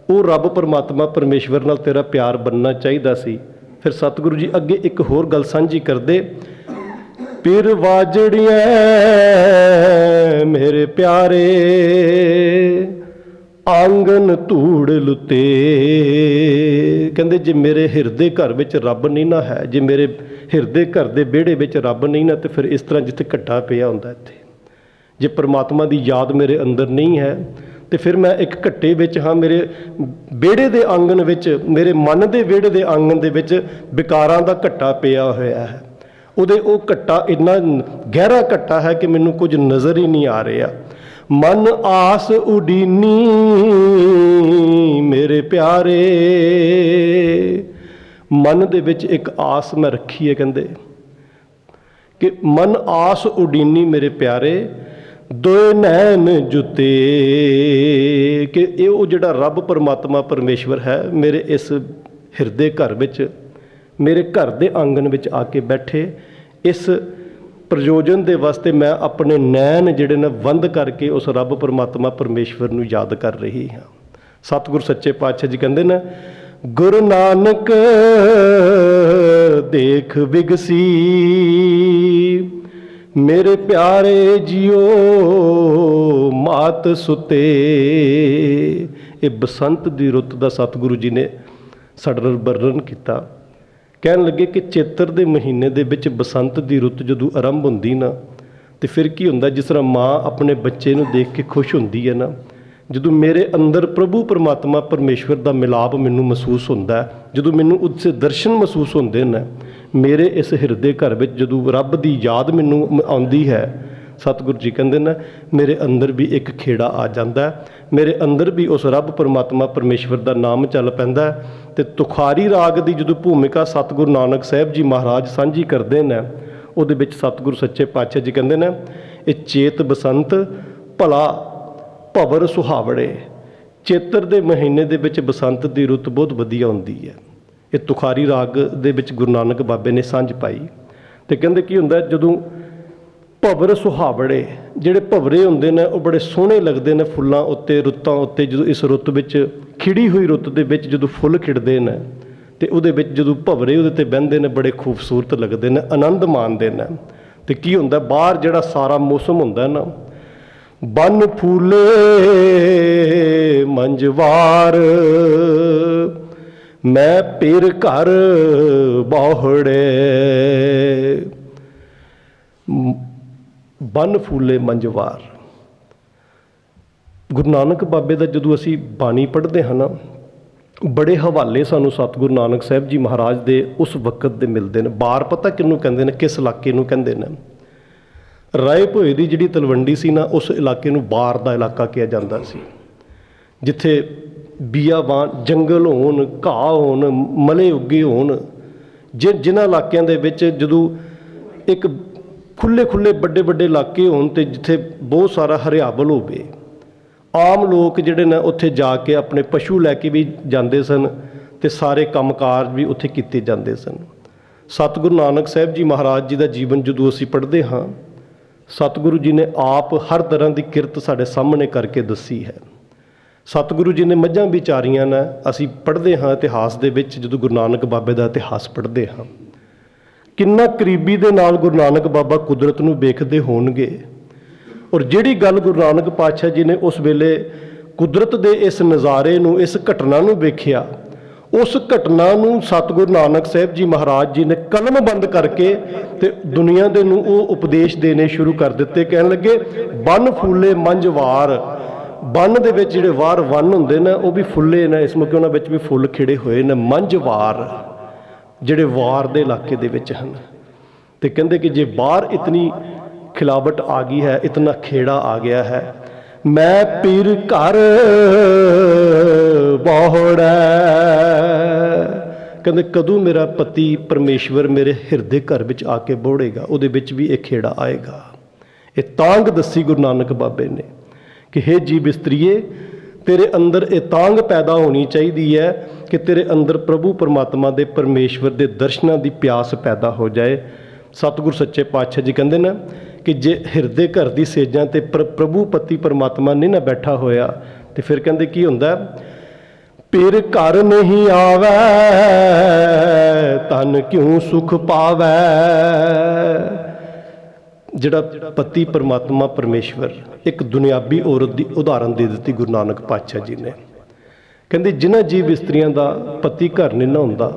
ਉਹ ਰੱਬ ਪਰਮਾਤਮਾ ਪਰਮੇਸ਼ਵਰ ਨਾਲ ਤੇਰਾ ਪਿਆਰ ਬਣਨਾ ਚਾਹੀਦਾ ਸੀ। ਫਿਰ ਸਤਿਗੁਰੂ ਜੀ ਅੱਗੇ ਇੱਕ ਹੋਰ ਗੱਲ ਸਾਂਝੀ ਕਰਦੇ, ਪਿਰ ਵਾਜੜੀਆਂ ਮੇਰੇ ਪਿਆਰੇ ਆਂਗਨ ਧੂੜ ਲੁੱਤੇ। ਕਹਿੰਦੇ ਜੇ ਮੇਰੇ ਹਿਰਦੇ ਘਰ ਵਿੱਚ ਰੱਬ ਨਹੀਂ ਨਾ ਹੈ, ਜੇ ਮੇਰੇ ਹਿਰਦੇ ਘਰ ਦੇ ਵਿਹੜੇ ਵਿੱਚ ਰੱਬ ਨਹੀਂ ਨਾ, ਤੇ ਫਿਰ ਇਸ ਤਰ੍ਹਾਂ ਜਿੱਥੇ ਘੱਟਾ ਪਿਆ ਹੁੰਦਾ ਇੱਥੇ, ਜੇ ਪਰਮਾਤਮਾ ਦੀ ਯਾਦ ਮੇਰੇ ਅੰਦਰ ਨਹੀਂ ਹੈ, ਤੇ ਫਿਰ ਮੈਂ ਇੱਕ ਘੱਟੇ ਵਿੱਚ ਹਾਂ। ਮੇਰੇ ਵਿਹੜੇ ਦੇ ਆਂਗਨ ਵਿੱਚ, ਮੇਰੇ ਮਨ ਦੇ ਵਿਹੜੇ ਦੇ ਆਂਗਨ ਦੇ ਵਿੱਚ ਵਿਕਾਰਾਂ ਦਾ ਘੱਟਾ ਪਿਆ ਹੋਇਆ ਹੈ। ਉਹ ਘੱਟਾ ਇੰਨਾ ਗਹਿਰਾ ਘੱਟਾ ਹੈ ਕਿ ਮੈਨੂੰ ਕੁਝ ਨਜ਼ਰ ਹੀ ਨਹੀਂ ਆ ਰਿਹਾ। ਮਨ ਆਸ ਉਡੀਨੀ ਮੇਰੇ ਪਿਆਰੇ, ਮਨ ਦੇ ਵਿੱਚ ਇੱਕ ਆਸ ਮੈਂ ਰੱਖੀ ਹੈ, ਕਹਿੰਦੇ ਕਿ ਮਨ ਆਸ ਉਡੀਨੀ ਮੇਰੇ ਪਿਆਰੇ ਦੋਏ ਨੈਣ ਜੁੱਤੇ, ਕਿ ਇਹ ਉਹ ਜਿਹੜਾ ਰੱਬ ਪਰਮਾਤਮਾ ਪਰਮੇਸ਼ਵਰ ਹੈ ਮੇਰੇ ਇਸ ਹਿਰਦੇ ਘਰ ਵਿੱਚ, ਮੇਰੇ ਘਰ ਦੇ ਆਂਗਨ ਵਿੱਚ ਆ ਕੇ ਬੈਠੇ। ਇਸ ਪ੍ਰਯੋਜਨ ਦੇ ਵਾਸਤੇ ਮੈਂ ਆਪਣੇ ਨੈਣ ਜਿਹੜੇ ਨੇ ਬੰਦ ਕਰਕੇ ਉਸ ਰੱਬ ਪਰਮਾਤਮਾ ਪਰਮੇਸ਼ਵਰ ਨੂੰ ਯਾਦ ਕਰ ਰਹੀ ਹਾਂ। ਸਤਿਗੁਰ ਸੱਚੇ ਪਾਤਸ਼ਾਹ ਜੀ ਕਹਿੰਦੇ ਨੇ, ਗੁਰੂ ਨਾਨਕ ਦੇਖ ਬਿਗਸੀ ਮੇਰੇ ਪਿਆਰੇ ਜੀਓ ਮਾਤ ਸੁਤੇ। ਇਹ ਬਸੰਤ ਦੀ ਰੁੱਤ ਦਾ ਸਤਿਗੁਰੂ ਜੀ ਨੇ ਸਾਡੇ ਨਾਲ ਵਰਣਨ ਕੀਤਾ। ਕਹਿਣ ਲੱਗੇ ਕਿ ਚੇਤਰ ਦੇ ਮਹੀਨੇ ਦੇ ਵਿੱਚ ਬਸੰਤ ਦੀ ਰੁੱਤ ਜਦੋਂ ਆਰੰਭ ਹੁੰਦੀ ਨਾ, ਤੇ ਫਿਰ ਕੀ ਹੁੰਦਾ, ਜਿਸ ਤਰ੍ਹਾਂ ਮਾਂ ਆਪਣੇ ਬੱਚੇ ਨੂੰ ਦੇਖ ਕੇ ਖੁਸ਼ ਹੁੰਦੀ ਹੈ ਨਾ, ਜਦੋਂ ਮੇਰੇ ਅੰਦਰ ਪ੍ਰਭੂ ਪਰਮਾਤਮਾ ਪਰਮੇਸ਼ਵਰ ਦਾ ਮਿਲਾਪ ਮੈਨੂੰ ਮਹਿਸੂਸ ਹੁੰਦਾ, ਜਦੋਂ ਮੈਨੂੰ ਉਸਦੇ ਦਰਸ਼ਨ ਮਹਿਸੂਸ ਹੁੰਦੇ ਨੇ, ਮੇਰੇ ਇਸ ਹਿਰਦੇ ਘਰ ਵਿੱਚ ਜਦੋਂ ਰੱਬ ਦੀ ਯਾਦ ਮੈਨੂੰ ਆਉਂਦੀ ਹੈ, ਸਤਿਗੁਰੂ ਜੀ ਕਹਿੰਦੇ ਨੇ ਮੇਰੇ ਅੰਦਰ ਵੀ ਇੱਕ ਖੇੜਾ ਆ ਜਾਂਦਾ, ਮੇਰੇ ਅੰਦਰ ਵੀ ਉਸ ਰੱਬ ਪਰਮਾਤਮਾ ਪਰਮੇਸ਼ਵਰ ਦਾ ਨਾਮ ਚੱਲ ਪੈਂਦਾ। ਤੇ ਤੁਖਾਰੀ ਰਾਗ ਦੀ ਜਦੋਂ ਭੂਮਿਕਾ ਸਤਿਗੁਰੂ ਨਾਨਕ ਸਾਹਿਬ ਜੀ ਮਹਾਰਾਜ ਸਾਂਝੀ ਕਰਦੇ ਨੇ, ਉਹਦੇ ਵਿੱਚ ਸਤਿਗੁਰੂ ਸੱਚੇ ਪਾਤਸ਼ਾਹ ਜੀ ਕਹਿੰਦੇ ਨੇ, ਇਹ ਚੇਤ ਬਸੰਤ ਭਲਾ ਭਵਰ ਸੁਹਾਵੜੇ। ਚੇਤਰ ਦੇ ਮਹੀਨੇ ਦੇ ਵਿੱਚ ਬਸੰਤ ਦੀ ਰੁੱਤ ਬਹੁਤ ਵਧੀਆ ਹੁੰਦੀ ਹੈ। ਇਹ ਤੁਖਾਰੀ ਰਾਗ ਦੇ ਵਿੱਚ ਗੁਰੂ ਨਾਨਕ ਬਾਬੇ ਨੇ ਸਾਂਝ ਪਾਈ। ਤੇ ਕਹਿੰਦੇ ਕੀ ਹੁੰਦਾ, ਜਦੋਂ ਭਵਰ ਸੁਹਾਵੜੇ, ਜਿਹੜੇ ਭਵਰੇ ਹੁੰਦੇ ਨੇ ਉਹ ਬੜੇ ਸੋਹਣੇ ਲੱਗਦੇ ਨੇ ਫੁੱਲਾਂ ਉੱਤੇ, ਰੁੱਤਾਂ ਉੱਤੇ। ਜਦੋਂ ਇਸ ਰੁੱਤ ਵਿੱਚ, ਖਿੜੀ ਹੋਈ ਰੁੱਤ ਦੇ ਵਿੱਚ ਜਦੋਂ ਫੁੱਲ ਖਿੜਦੇ ਨੇ, ਤੇ ਉਹਦੇ ਵਿੱਚ ਜਦੋਂ ਭਵਰੇ ਉਹਦੇ ਤੇ ਬਹਿੰਦੇ ਨੇ, ਬੜੇ ਖੂਬਸੂਰਤ ਲੱਗਦੇ ਨੇ, ਆਨੰਦ ਮਾਣਦੇ ਨੇ। ਤੇ ਕੀ ਹੁੰਦਾ, ਬਾਹਰ ਜਿਹੜਾ ਸਾਰਾ ਮੌਸਮ ਹੁੰਦਾ ਨਾ, ਬਨ ਫੂਲੇ ਮੰਝਵਾਰ ਮੈਂ ਪੀਰ ਘਰ ਬਾਹੜੇ। ਬਨ ਫੂਲੇ ਮੰਝਵਾਰ, ਗੁਰੂ ਨਾਨਕ ਬਾਬੇ ਦਾ ਜਦੋਂ ਅਸੀਂ ਬਾਣੀ ਪੜ੍ਹਦੇ ਹਾਂ ਨਾ, ਬੜੇ ਹਵਾਲੇ ਸਾਨੂੰ ਸਤਿਗੁਰੂ ਨਾਨਕ ਸਾਹਿਬ ਜੀ ਮਹਾਰਾਜ ਦੇ ਉਸ ਵਕਤ ਦੇ ਮਿਲਦੇ ਨੇ। ਬਾਰ ਪਤਾ ਕਿਹਨੂੰ ਕਹਿੰਦੇ ਨੇ, ਕਿਸ ਇਲਾਕੇ ਨੂੰ ਕਹਿੰਦੇ ਨੇ? ਰਾਏ ਭੋਏ ਦੀ ਜਿਹੜੀ ਤਲਵੰਡੀ ਸੀ ਨਾ, ਉਸ ਇਲਾਕੇ ਨੂੰ ਬਾਰ ਦਾ ਇਲਾਕਾ ਕਿਹਾ ਜਾਂਦਾ ਸੀ, ਜਿੱਥੇ ਬੀਆਬਾਨ ਜੰਗਲ ਹੋਣ, ਘਾਹ ਹੋਣ, ਮਲੇ ਉੱਗੇ ਹੋਣ। ਜਿਨ੍ਹਾਂ ਇਲਾਕਿਆਂ ਦੇ ਵਿੱਚ ਜਦੋਂ ਇੱਕ ਖੁੱਲ੍ਹੇ ਵੱਡੇ ਇਲਾਕੇ ਹੋਣ, ਤੇ ਜਿੱਥੇ ਬਹੁਤ ਸਾਰਾ ਹਰਿਆਵਲ ਹੋਵੇ, ਆਮ ਲੋਕ ਜਿਹੜੇ ਨੇ ਉੱਥੇ ਜਾ ਕੇ ਆਪਣੇ ਪਸ਼ੂ ਲੈ ਕੇ ਵੀ ਜਾਂਦੇ ਸਨ, ਤੇ ਸਾਰੇ ਕੰਮਕਾਰ ਵੀ ਉੱਥੇ ਕੀਤੇ ਜਾਂਦੇ ਸਨ। ਸਤਿਗੁਰੂ ਨਾਨਕ ਸਾਹਿਬ ਜੀ ਮਹਾਰਾਜ ਜੀ ਦਾ ਜੀਵਨ ਜਦੋਂ ਅਸੀਂ ਪੜ੍ਹਦੇ ਹਾਂ, ਸਤਿਗੁਰੂ ਜੀ ਨੇ ਆਪ ਹਰ ਤਰ੍ਹਾਂ ਦੀ ਕਿਰਤ ਸਾਡੇ ਸਾਹਮਣੇ ਕਰਕੇ ਦੱਸੀ ਹੈ। ਸਤਿਗੁਰੂ ਜੀ ਨੇ ਮੱਝਾਂ ਵੀ ਚਾਰੀਆਂ ਨੇ। ਅਸੀਂ ਪੜ੍ਹਦੇ ਹਾਂ ਇਤਿਹਾਸ ਦੇ ਵਿੱਚ, ਜਦੋਂ ਗੁਰੂ ਨਾਨਕ ਬਾਬੇ ਦਾ ਇਤਿਹਾਸ ਪੜ੍ਹਦੇ ਹਾਂ, ਕਿੰਨਾ ਕਰੀਬੀ ਦੇ ਨਾਲ ਗੁਰੂ ਨਾਨਕ ਬਾਬਾ ਕੁਦਰਤ ਨੂੰ ਵੇਖਦੇ ਹੋਣਗੇ। ਔਰ ਜਿਹੜੀ ਗੱਲ ਗੁਰੂ ਨਾਨਕ ਪਾਤਸ਼ਾਹ ਜੀ ਨੇ ਉਸ ਵੇਲੇ ਕੁਦਰਤ ਦੇ ਇਸ ਨਜ਼ਾਰੇ ਨੂੰ, ਇਸ ਘਟਨਾ ਨੂੰ ਵੇਖਿਆ, ਉਸ ਘਟਨਾ ਨੂੰ ਸਤਿਗੁਰੂ ਨਾਨਕ ਸਾਹਿਬ ਜੀ ਮਹਾਰਾਜ ਜੀ ਨੇ ਕਲਮ ਬੰਦ ਕਰਕੇ ਤੇ ਦੁਨੀਆ ਦੇ ਨੂੰ ਉਹ ਉਪਦੇਸ਼ ਦੇਣੇ ਸ਼ੁਰੂ ਕਰ ਦਿੱਤੇ। ਕਹਿਣ ਲੱਗੇ, ਬਨ ਫੂਲੇ ਮੰਝਵਾਰ। ਬੰਨ ਦੇ ਵਿੱਚ ਜਿਹੜੇ ਵਾਰ ਵੰਨ ਹੁੰਦੇ ਨੇ, ਉਹ ਵੀ ਫੁੱਲੇ ਨੇ, ਇਸ ਮੌਕੇ ਉਹਨਾਂ ਵਿੱਚ ਵੀ ਫੁੱਲ ਖਿੜੇ ਹੋਏ ਨੇ। ਮੰਝਵਾਰ, ਜਿਹੜੇ ਵਾਰ ਦੇ ਇਲਾਕੇ ਦੇ ਵਿੱਚ ਹਨ। ਤੇ ਕਹਿੰਦੇ ਕਿ ਜੇ ਬਾਹਰ ਇਤਨੀ ਖਿਲਾਵਟ ਆ ਗਈ ਹੈ, ਇਤਨਾ ਖੇੜਾ ਆ ਗਿਆ ਹੈ, ਮੈਂ ਪੀਰ ਘਰ ਬਹੁੜਾ, ਕਹਿੰਦੇ ਕਦੋਂ ਮੇਰਾ ਪਤੀ ਪਰਮੇਸ਼ਵਰ ਮੇਰੇ ਹਿਰਦੇ ਘਰ ਵਿੱਚ ਆ ਕੇ ਬੋੜੇਗਾ, ਉਹਦੇ ਵਿੱਚ ਵੀ ਇਹ ਖੇੜਾ ਆਏਗਾ। ਇਹ ਤਾਂਗ ਦੱਸੀ ਗੁਰੂ ਨਾਨਕ ਬਾਬੇ ਨੇ ਕਿ ਹੇ ਜੀਵ ਇਸਤਰੀਏ, ਤੇਰੇ ਅੰਦਰ ਇਹ ਤਾਂਗ ਪੈਦਾ ਹੋਣੀ ਚਾਹੀਦੀ ਹੈ ਕਿ ਤੇਰੇ ਅੰਦਰ ਪ੍ਰਭੂ ਪਰਮਾਤਮਾ ਦੇ ਪਰਮੇਸ਼ਵਰ ਦੇ ਦਰਸ਼ਨਾਂ ਦੀ ਪਿਆਸ ਪੈਦਾ ਹੋ ਜਾਏ। ਸਤਿਗੁਰ ਸੱਚੇ ਪਾਤਸ਼ਾਹ ਜੀ ਕਹਿੰਦੇ ਨਾ ਕਿ ਜੇ ਹਿਰਦੇ ਘਰ ਦੀ ਸੇਜਾਂ ਤੇ ਪ੍ਰਭੂ ਪਤੀ ਪਰਮਾਤਮਾ ਨਹੀਂ ਨਾ ਬੈਠਾ ਹੋਇਆ ਤੇ ਫਿਰ ਕਹਿੰਦੇ ਕੀ ਹੁੰਦਾ, ਪੀਰ ਘਰ ਨਹੀਂ ਆਵੈ ਤਨ ਕਿਉਂ ਸੁਖ ਪਾਵੈ। ਜਿਹੜਾ ਪਤੀ ਪਰਮਾਤਮਾ ਪਰਮੇਸ਼ਵਰ, ਇੱਕ ਦੁਨਿਆਵੀ ਔਰਤ ਦੀ ਉਦਾਹਰਨ ਦੇ ਦਿੱਤੀ ਗੁਰੂ ਨਾਨਕ ਪਾਤਸ਼ਾਹ ਜੀ ਨੇ। ਕਹਿੰਦੇ ਜਿਨ੍ਹਾਂ ਜੀਵ ਇਸਤਰੀਆਂ ਦਾ ਪਤੀ ਘਰ ਨਹੀਂ ਨਾ ਹੁੰਦਾ,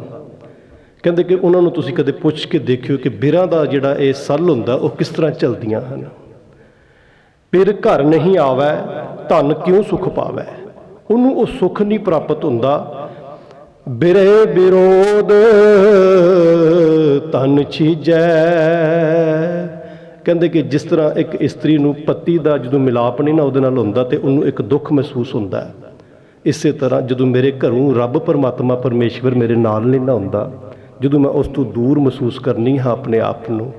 ਕਹਿੰਦੇ ਕਿ ਉਹਨਾਂ ਨੂੰ ਤੁਸੀਂ ਕਦੇ ਪੁੱਛ ਕੇ ਦੇਖਿਓ ਕਿ ਬਿਰਾਂ ਦਾ ਜਿਹੜਾ ਇਹ ਸੱਲ ਹੁੰਦਾ ਉਹ ਕਿਸ ਤਰ੍ਹਾਂ ਚੱਲਦੀਆਂ ਹਨ। ਪੀਰ ਘਰ ਨਹੀਂ ਆਵੈ ਧਨ ਕਿਉਂ ਸੁਖ ਪਾਵੈ, ਉਹਨੂੰ ਉਹ ਸੁਖ ਨਹੀਂ ਪ੍ਰਾਪਤ ਹੁੰਦਾ। ਬਿਰੇ ਵਿਰੋਧ ਤਨ ਛੀਜੈ, ਕਹਿੰਦੇ ਕਿ ਜਿਸ ਤਰ੍ਹਾਂ ਇੱਕ ਇਸਤਰੀ ਨੂੰ ਪਤੀ ਦਾ ਜਦੋਂ ਮਿਲਾਪ ਨਹੀਂ ਨਾ ਉਹਦੇ ਨਾਲ ਹੁੰਦਾ ਤੇ ਉਹਨੂੰ ਇੱਕ ਦੁੱਖ ਮਹਿਸੂਸ ਹੁੰਦਾ ਹੈ, ਇਸੇ ਤਰ੍ਹਾਂ ਜਦੋਂ ਮੇਰੇ ਘਰੋਂ ਰੱਬ ਪਰਮਾਤਮਾ ਪਰਮੇਸ਼ਵਰ ਮੇਰੇ ਨਾਲ ਨਹੀਂ ਨਾ ਹੁੰਦਾ, ਜਦੋਂ ਮੈਂ ਉਸ ਤੋਂ ਦੂਰ ਮਹਿਸੂਸ ਕਰਨੀ ਹਾਂ ਆਪਣੇ ਆਪ ਨੂੰ,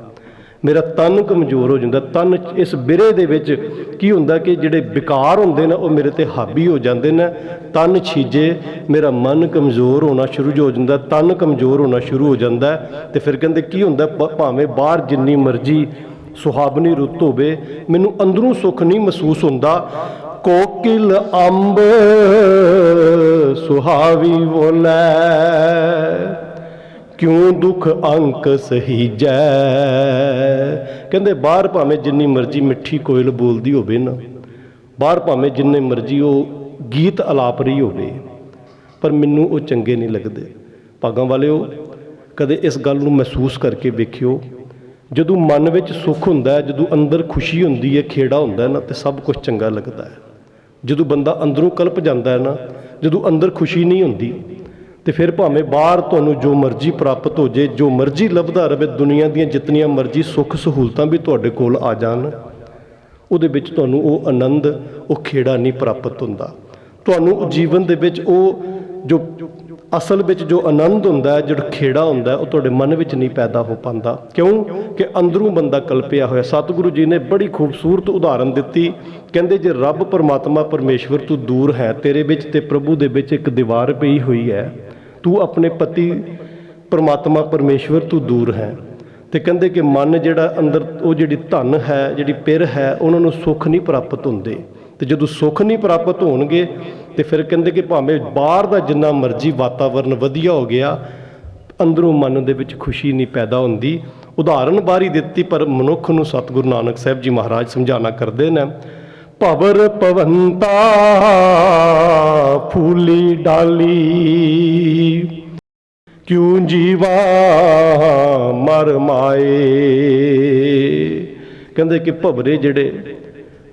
ਮੇਰਾ ਤਨ ਕਮਜ਼ੋਰ ਹੋ ਜਾਂਦਾ। ਤਨ ਇਸ ਬਿਰੇ ਦੇ ਵਿੱਚ ਕੀ ਹੁੰਦਾ ਕਿ ਜਿਹੜੇ ਵਿਕਾਰ ਹੁੰਦੇ ਨੇ ਉਹ ਮੇਰੇ ਤੇ ਹਾਵੀ ਹੋ ਜਾਂਦੇ ਨੇ। ਤਨ ਛੀਜੇ, ਮੇਰਾ ਮਨ ਕਮਜ਼ੋਰ ਹੋਣਾ ਸ਼ੁਰੂ ਹੋ ਜਾਂਦਾ, ਤਨ ਕਮਜ਼ੋਰ ਹੋਣਾ ਸ਼ੁਰੂ ਹੋ ਜਾਂਦਾ। ਤੇ ਫਿਰ ਕਹਿੰਦੇ ਕੀ ਹੁੰਦਾ, ਭਾਵੇਂ ਬਾਹਰ ਜਿੰਨੀ ਮਰਜ਼ੀ ਸੁਹਾਵਣੀ ਰੁੱਤ ਹੋਵੇ, ਮੈਨੂੰ ਅੰਦਰੋਂ ਸੁੱਖ ਨਹੀਂ ਮਹਿਸੂਸ ਹੁੰਦਾ। ਕੋਕਿਲ ਅੰਬ ਸੁਹਾਵੀ ਬੋਲੇ ਕਿਉਂ ਦੁੱਖ ਅੰਕ ਸਹੀਜੈ, ਕਹਿੰਦੇ ਬਾਹਰ ਭਾਵੇਂ ਜਿੰਨੀ ਮਰਜ਼ੀ ਮਿੱਠੀ ਕੋਇਲ ਬੋਲਦੀ ਹੋਵੇ ਨਾ, ਬਾਹਰ ਭਾਵੇਂ ਜਿੰਨੇ ਮਰਜ਼ੀ ਉਹ ਗੀਤ ਅਲਾਪ ਰਹੀ ਹੋਵੇ, ਪਰ ਮੈਨੂੰ ਉਹ ਚੰਗੇ ਨਹੀਂ ਲੱਗਦੇ। ਭਾਗਾਂ ਵਾਲਿਓ, ਕਦੇ ਇਸ ਗੱਲ ਨੂੰ ਮਹਿਸੂਸ ਕਰਕੇ ਵੇਖਿਓ, ਜਦੋਂ ਮਨ ਵਿੱਚ ਸੁੱਖ ਹੁੰਦਾ, ਜਦੋਂ ਅੰਦਰ ਖੁਸ਼ੀ ਹੁੰਦੀ ਹੈ, ਖੇੜਾ ਹੁੰਦਾ ਨਾ, ਤੇ ਸਭ ਕੁਝ ਚੰਗਾ ਲੱਗਦਾ ਹੈ। ਜਦੋਂ ਬੰਦਾ ਅੰਦਰੋਂ ਕਲਪ ਜਾਂਦਾ ਹੈ ਨਾ, ਜਦੋਂ ਅੰਦਰ ਖੁਸ਼ੀ ਨਹੀਂ ਹੁੰਦੀ, ਤੇ ਫਿਰ ਭਾਵੇਂ ਬਾਹਰ ਤੁਹਾਨੂੰ ਜੋ ਮਰਜ਼ੀ ਪ੍ਰਾਪਤ ਹੋ ਜੇ, ਜੋ ਮਰਜ਼ੀ ਲੱਭਦਾ ਰਹੇ, ਦੁਨੀਆ ਦੀਆਂ ਜਿਤਨੀਆਂ ਮਰਜ਼ੀ ਸੁੱਖ ਸਹੂਲਤਾਂ ਵੀ ਤੁਹਾਡੇ ਕੋਲ ਆ ਜਾਣ, ਉਹਦੇ ਵਿੱਚ ਤੁਹਾਨੂੰ ਉਹ ਆਨੰਦ, ਉਹ ਖੇੜਾ ਨਹੀਂ ਪ੍ਰਾਪਤ ਹੁੰਦਾ। ਤੁਹਾਨੂੰ ਜੀਵਨ ਦੇ ਵਿੱਚ ਉਹ ਜੋ ਅਸਲ ਵਿੱਚ ਜੋ ਆਨੰਦ ਹੁੰਦਾ, ਜਿਹੜਾ ਖੇੜਾ ਹੁੰਦਾ, ਉਹ ਤੁਹਾਡੇ ਮਨ ਵਿੱਚ ਨਹੀਂ ਪੈਦਾ ਹੋ ਪਾਉਂਦਾ। ਕਿਉਂ ਕਿ ਅੰਦਰੋਂ ਬੰਦਾ ਕਲਪਿਆ ਹੋਇਆ। ਸਤਿਗੁਰੂ ਜੀ ਨੇ ਬੜੀ ਖੂਬਸੂਰਤ ਉਦਾਹਰਨ ਦਿੱਤੀ, ਕਹਿੰਦੇ ਜੇ ਰੱਬ ਪਰਮਾਤਮਾ ਪਰਮੇਸ਼ਵਰ ਤੋਂ ਦੂਰ ਹੈ, ਤੇਰੇ ਵਿੱਚ ਤੇ ਪ੍ਰਭੂ ਦੇ ਵਿੱਚ ਇੱਕ ਦੀਵਾਰ ਪਈ ਹੋਈ ਹੈ, ਤੂੰ ਆਪਣੇ ਪਤੀ ਪਰਮਾਤਮਾ ਪਰਮੇਸ਼ਵਰ ਤੋਂ ਦੂਰ ਹੈ। ਤੇ ਕਹਿੰਦੇ ਕਿ ਮਨ ਜਿਹੜਾ ਅੰਦਰ, ਉਹ ਜਿਹੜੀ ਧਨ ਹੈ, ਜਿਹੜੀ ਪਿਰ ਹੈ, ਉਹਨਾਂ ਨੂੰ ਸੁੱਖ ਨਹੀਂ ਪ੍ਰਾਪਤ ਹੁੰਦੇ। ਤੇ ਜਦੋਂ ਸੁੱਖ ਨਹੀਂ ਪ੍ਰਾਪਤ ਹੋਣਗੇ ਤੇ ਫਿਰ ਕਹਿੰਦੇ ਕਿ ਭਾਵੇਂ ਬਾਹਰ ਦਾ ਜਿੰਨਾ ਮਰਜ਼ੀ ਵਾਤਾਵਰਨ ਵਧੀਆ ਹੋ ਗਿਆ, ਅੰਦਰੋਂ ਮਨ ਦੇ ਵਿੱਚ ਖੁਸ਼ੀ ਨਹੀਂ ਪੈਦਾ ਹੁੰਦੀ। ਉਦਾਹਰਨ ਬਾਰੀ ਦਿੱਤੀ, ਪਰ ਮਨੁੱਖ ਨੂੰ ਸਤਿਗੁਰੂ ਨਾਨਕ ਸਾਹਿਬ ਜੀ ਮਹਾਰਾਜ ਸਮਝਾਉਣਾ ਕਰਦੇ ਨੇ, ਭਵਰ ਭਵੰਤਾ ਫੂਲੀ ਡਾਲੀ ਕਿਉਂ ਜੀਵਾ ਮਰ ਮਾਏ, ਕਹਿੰਦੇ ਕਿ ਭਵਰੇ ਜਿਹੜੇ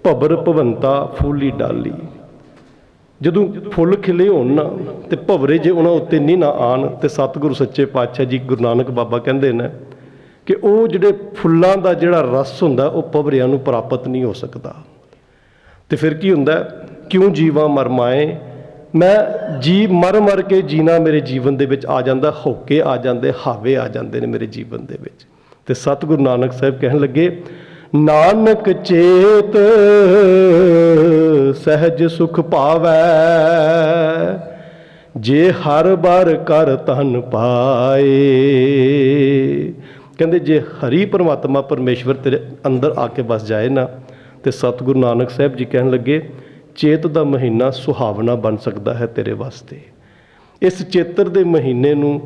ਭਵਰ ਭਵੰਤਾ ਫੂਲੀ ਡਾਲੀ, ਜਦੋਂ ਫੁੱਲ ਖਿਲੇ ਹੋਣ ਨਾ ਤੇ ਭਵਰੇ ਜੇ ਉਹਨਾਂ ਉੱਤੇ ਨਹੀਂ ਨਾ ਆਣ, ਤੇ ਸਤਿਗੁਰੂ ਸੱਚੇ ਪਾਤਸ਼ਾਹ ਜੀ ਗੁਰੂ ਨਾਨਕ ਬਾਬਾ ਕਹਿੰਦੇ ਨੇ ਕਿ ਉਹ ਜਿਹੜੇ ਫੁੱਲਾਂ ਦਾ ਜਿਹੜਾ ਰਸ ਹੁੰਦਾ, ਉਹ ਭਵਰਿਆਂ ਨੂੰ ਪ੍ਰਾਪਤ ਨਹੀਂ ਹੋ ਸਕਦਾ। ਤੇ ਫਿਰ ਕੀ ਹੁੰਦਾ, ਕਿਉਂ ਜੀਵਾਂ ਮਰ ਮਾਏ, ਮੈਂ ਜੀ ਮਰ ਮਰ ਕੇ ਜੀਣਾ ਮੇਰੇ ਜੀਵਨ ਦੇ ਵਿੱਚ ਆ ਜਾਂਦਾ, ਹੋਕੇ ਆ ਜਾਂਦੇ, ਹਾਵੇ ਆ ਜਾਂਦੇ ਨੇ ਮੇਰੇ ਜੀਵਨ ਦੇ ਵਿੱਚ। ਤੇ ਸਤਿਗੁਰੂ ਨਾਨਕ ਸਾਹਿਬ ਕਹਿਣ ਲੱਗੇ, ਨਾਨਕ ਚੇਤ ਸਹਿਜ ਸੁਖ ਪਾਵੈ, ਜੇ ਹਰ ਬਾਰ ਕਰ ਧਨ ਪਾਏ, ਕਹਿੰਦੇ ਜੇ ਹਰੀ ਪਰਮਾਤਮਾ ਪਰਮੇਸ਼ਵਰ ਤੇਰੇ ਅੰਦਰ ਆ ਕੇ ਵਸ ਜਾਏ ਨਾ, ਤੇ ਸਤਿਗੁਰੂ ਨਾਨਕ ਸਾਹਿਬ ਜੀ ਕਹਿਣ ਲੱਗੇ, ਚੇਤ ਦਾ ਮਹੀਨਾ ਸੁਹਾਵਣਾ ਬਣ ਸਕਦਾ ਹੈ ਤੇਰੇ ਵਾਸਤੇ। ਇਸ ਚੇਤਰ ਦੇ ਮਹੀਨੇ ਨੂੰ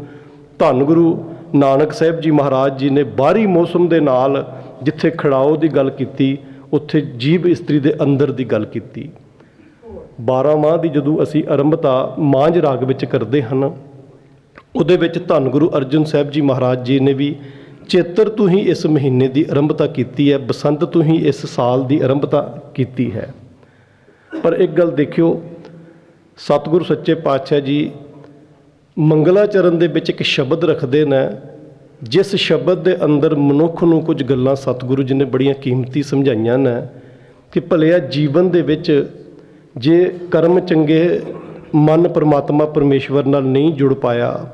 ਧੰਨ ਗੁਰੂ ਨਾਨਕ ਸਾਹਿਬ ਜੀ ਮਹਾਰਾਜ ਜੀ ਨੇ ਬਾਹਰੀ ਮੌਸਮ ਦੇ ਨਾਲ, ਜਿੱਥੇ ਖੜਾਓ ਦੀ ਗੱਲ ਕੀਤੀ, ਉੱਥੇ ਜੀਵ ਇਸਤਰੀ ਦੇ ਅੰਦਰ ਦੀ ਗੱਲ ਕੀਤੀ। 12 ਮਾਹ ਦੀ ਜਦੋਂ ਅਸੀਂ ਆਰੰਭਤਾ ਮਾਂਝ ਰਾਗ ਵਿੱਚ ਕਰਦੇ ਹਨ, ਉਹਦੇ ਵਿੱਚ ਧੰਨ ਗੁਰੂ ਅਰਜਨ ਸਾਹਿਬ ਜੀ ਮਹਾਰਾਜ ਜੀ ਨੇ ਵੀ ਚੇਤਰ ਤੋਂ ਹੀ ਇਸ ਮਹੀਨੇ ਦੀ ਆਰੰਭਤਾ ਕੀਤੀ ਹੈ, ਬਸੰਤ ਤੋਂ ਹੀ ਇਸ ਸਾਲ ਦੀ ਆਰੰਭਤਾ ਕੀਤੀ ਹੈ। ਪਰ ਇੱਕ ਗੱਲ ਦੇਖਿਓ, ਸਤਿਗੁਰੂ ਸੱਚੇ ਪਾਤਸ਼ਾਹ ਜੀ ਮੰਗਲਾਚਰਨ ਦੇ ਵਿੱਚ ਇੱਕ ਸ਼ਬਦ ਰੱਖਦੇ ਨੇ, ਜਿਸ ਸ਼ਬਦ ਦੇ ਅੰਦਰ ਮਨੁੱਖ ਨੂੰ ਕੁਝ ਗੱਲਾਂ ਸਤਿਗੁਰੂ ਜੀ ਨੇ ਬੜੀਆਂ ਕੀਮਤੀ ਸਮਝਾਈਆਂ ਨੇ ਕਿ ਭਲਿਆ ਜੀਵਨ ਦੇ ਵਿੱਚ ਜੇ ਕਰਮ ਚੰਗੇ, ਮਨ ਪਰਮਾਤਮਾ ਪਰਮੇਸ਼ਵਰ ਨਾਲ ਨਹੀਂ ਜੁੜ ਪਾਇਆ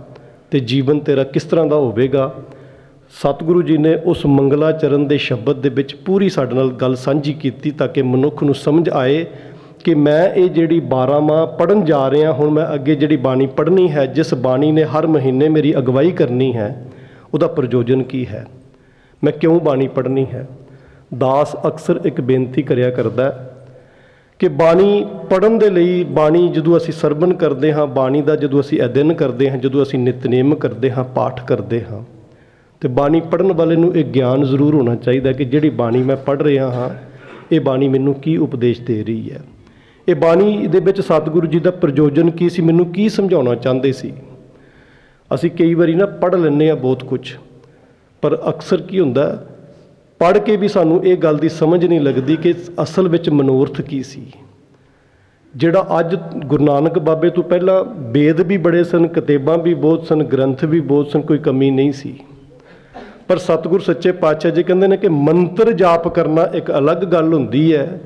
ਤੇ ਜੀਵਨ ਤੇਰਾ ਕਿਸ ਤਰ੍ਹਾਂ ਦਾ ਹੋਵੇਗਾ। ਸਤਿਗੁਰੂ ਜੀ ਨੇ ਉਸ ਮੰਗਲਾਚਰਨ ਦੇ ਸ਼ਬਦ ਦੇ ਵਿੱਚ ਪੂਰੀ ਸਾਡੇ ਨਾਲ ਗੱਲ ਸਾਂਝੀ ਕੀਤੀ ਤਾਂ ਕਿ ਮਨੁੱਖ ਨੂੰ ਸਮਝ ਆਏ ਕਿ ਮੈਂ ਇਹ ਜਿਹੜੀ 12 ਮਾਹ ਪੜ੍ਹਨ ਜਾ ਰਿਹਾ, ਹੁਣ ਮੈਂ ਅੱਗੇ ਜਿਹੜੀ ਬਾਣੀ ਪੜ੍ਹਨੀ ਹੈ, ਜਿਸ ਬਾਣੀ ਨੇ ਹਰ ਮਹੀਨੇ ਮੇਰੀ ਅਗਵਾਈ ਕਰਨੀ ਹੈ, ਉਹਦਾ ਪ੍ਰਯੋਜਨ ਕੀ ਹੈ, ਮੈਂ ਕਿਉਂ ਬਾਣੀ ਪੜ੍ਹਨੀ ਹੈ। ਦਾਸ ਅਕਸਰ ਇੱਕ ਬੇਨਤੀ ਕਰਿਆ ਕਰਦਾ ਕਿ ਬਾਣੀ ਪੜ੍ਹਨ ਦੇ ਲਈ, ਬਾਣੀ ਜਦੋਂ ਅਸੀਂ ਸਰਵਣ ਕਰਦੇ ਹਾਂ, ਬਾਣੀ ਦਾ ਜਦੋਂ ਅਸੀਂ ਅਧਿਐਨ ਕਰਦੇ ਹਾਂ, ਜਦੋਂ ਅਸੀਂ ਨਿਤਨੇਮ ਕਰਦੇ ਹਾਂ, ਪਾਠ ਕਰਦੇ ਹਾਂ, ਤੇ ਬਾਣੀ ਪੜ੍ਹਨ ਵਾਲੇ ਨੂੰ ਇਹ ਗਿਆਨ ਜ਼ਰੂਰ ਹੋਣਾ ਚਾਹੀਦਾ ਕਿ ਜਿਹੜੀ ਬਾਣੀ ਮੈਂ ਪੜ੍ਹ ਰਿਹਾ ਹਾਂ, ਇਹ ਬਾਣੀ ਮੈਨੂੰ ਕੀ ਉਪਦੇਸ਼ ਦੇ ਰਹੀ ਹੈ, ਇਹ ਬਾਣੀ ਦੇ ਵਿੱਚ ਸਤਿਗੁਰੂ ਜੀ ਦਾ ਪ੍ਰਯੋਜਨ ਕੀ ਸੀ, ਮੈਨੂੰ ਕੀ ਸਮਝਾਉਣਾ ਚਾਹੁੰਦੇ ਸੀ। ਅਸੀਂ ਕਈ ਵਾਰੀ ਨਾ ਪੜ੍ਹ ਲੈਂਦੇ ਹਾਂ ਬਹੁਤ ਕੁਝ, ਪਰ ਅਕਸਰ ਕੀ ਹੁੰਦਾ, ਪੜ੍ਹ ਕੇ ਵੀ ਸਾਨੂੰ ਇਹ ਗੱਲ ਦੀ ਸਮਝ ਨਹੀਂ ਲੱਗਦੀ ਕਿ ਅਸਲ ਵਿੱਚ ਮਨੋਰਥ ਕੀ ਸੀ। ਜਿਹੜਾ ਅੱਜ ਗੁਰੂ ਨਾਨਕ ਬਾਬੇ ਤੋਂ ਪਹਿਲਾਂ ਵੇਦ ਵੀ ਬੜੇ ਸਨ, ਕਿਤਾਬਾਂ ਵੀ ਬਹੁਤ ਸਨ, ਗ੍ਰੰਥ ਵੀ ਬਹੁਤ ਸਨ, ਕੋਈ ਕਮੀ ਨਹੀਂ ਸੀ, ਪਰ ਸਤਿਗੁਰੂ ਸੱਚੇ ਪਾਤਸ਼ਾਹ ਜੀ ਕਹਿੰਦੇ ਨੇ ਕਿ ਮੰਤਰ ਜਾਪ ਕਰਨਾ ਇੱਕ ਅਲੱਗ ਗੱਲ ਹੁੰਦੀ ਹੈ।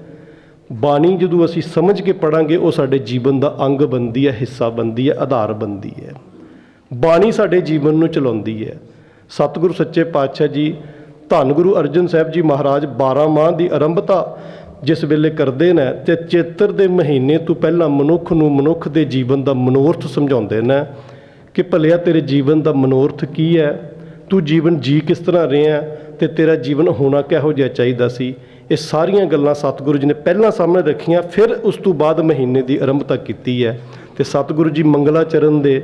ਬਾਣੀ ਜਦੋਂ ਅਸੀਂ ਸਮਝ ਕੇ ਪੜਾਂਗੇ, ਉਹ ਸਾਡੇ ਜੀਵਨ ਦਾ ਅੰਗ ਬਣਦੀ ਹੈ, ਹਿੱਸਾ ਬਣਦੀ ਹੈ, ਆਧਾਰ ਬਣਦੀ ਹੈ। ਬਾਣੀ ਸਾਡੇ ਜੀਵਨ ਨੂੰ ਚਲਾਉਂਦੀ ਹੈ। ਸਤਿਗੁਰੂ ਸੱਚੇ ਪਾਤਸ਼ਾਹ ਜੀ, ਧੰਨ ਗੁਰੂ ਅਰਜਨ ਸਾਹਿਬ ਜੀ ਮਹਾਰਾਜ 12 ਮਾਹ ਦੀ ਆਰੰਭਤਾ ਜਿਸ ਵੇਲੇ ਕਰਦੇ ਨੇ ਤੇ ਚੇਤਰ ਦੇ ਮਹੀਨੇ ਤੋਂ ਪਹਿਲਾਂ ਮਨੁੱਖ ਨੂੰ ਮਨੁੱਖ ਦੇ ਜੀਵਨ ਦਾ ਮਨੋਰਥ ਸਮਝਾਉਂਦੇ ਨੇ ਕਿ ਭਲਿਆ ਤੇਰੇ ਜੀਵਨ ਦਾ ਮਨੋਰਥ ਕੀ ਹੈ, ਤੂੰ ਜੀਵਨ ਜੀ ਕਿਸ ਤਰ੍ਹਾਂ ਰਿਹਾ ਤੇ ਤੇਰਾ ਜੀਵਨ ਹੋਣਾ ਕਿਹੋ ਜਿਹਾ ਚਾਹੀਦਾ ਸੀ। ਇਹ ਸਾਰੀਆਂ ਗੱਲਾਂ ਸਤਿਗੁਰੂ ਜੀ ਨੇ ਪਹਿਲਾਂ ਸਾਹਮਣੇ ਰੱਖੀਆਂ, ਫਿਰ ਉਸ ਤੋਂ ਬਾਅਦ ਮਹੀਨੇ ਦੀ ਆਰੰਭਤਾ ਕੀਤੀ ਹੈ। ਤੇ ਸਤਿਗੁਰੂ ਜੀ ਮੰਗਲਾਚਰਨ ਦੇ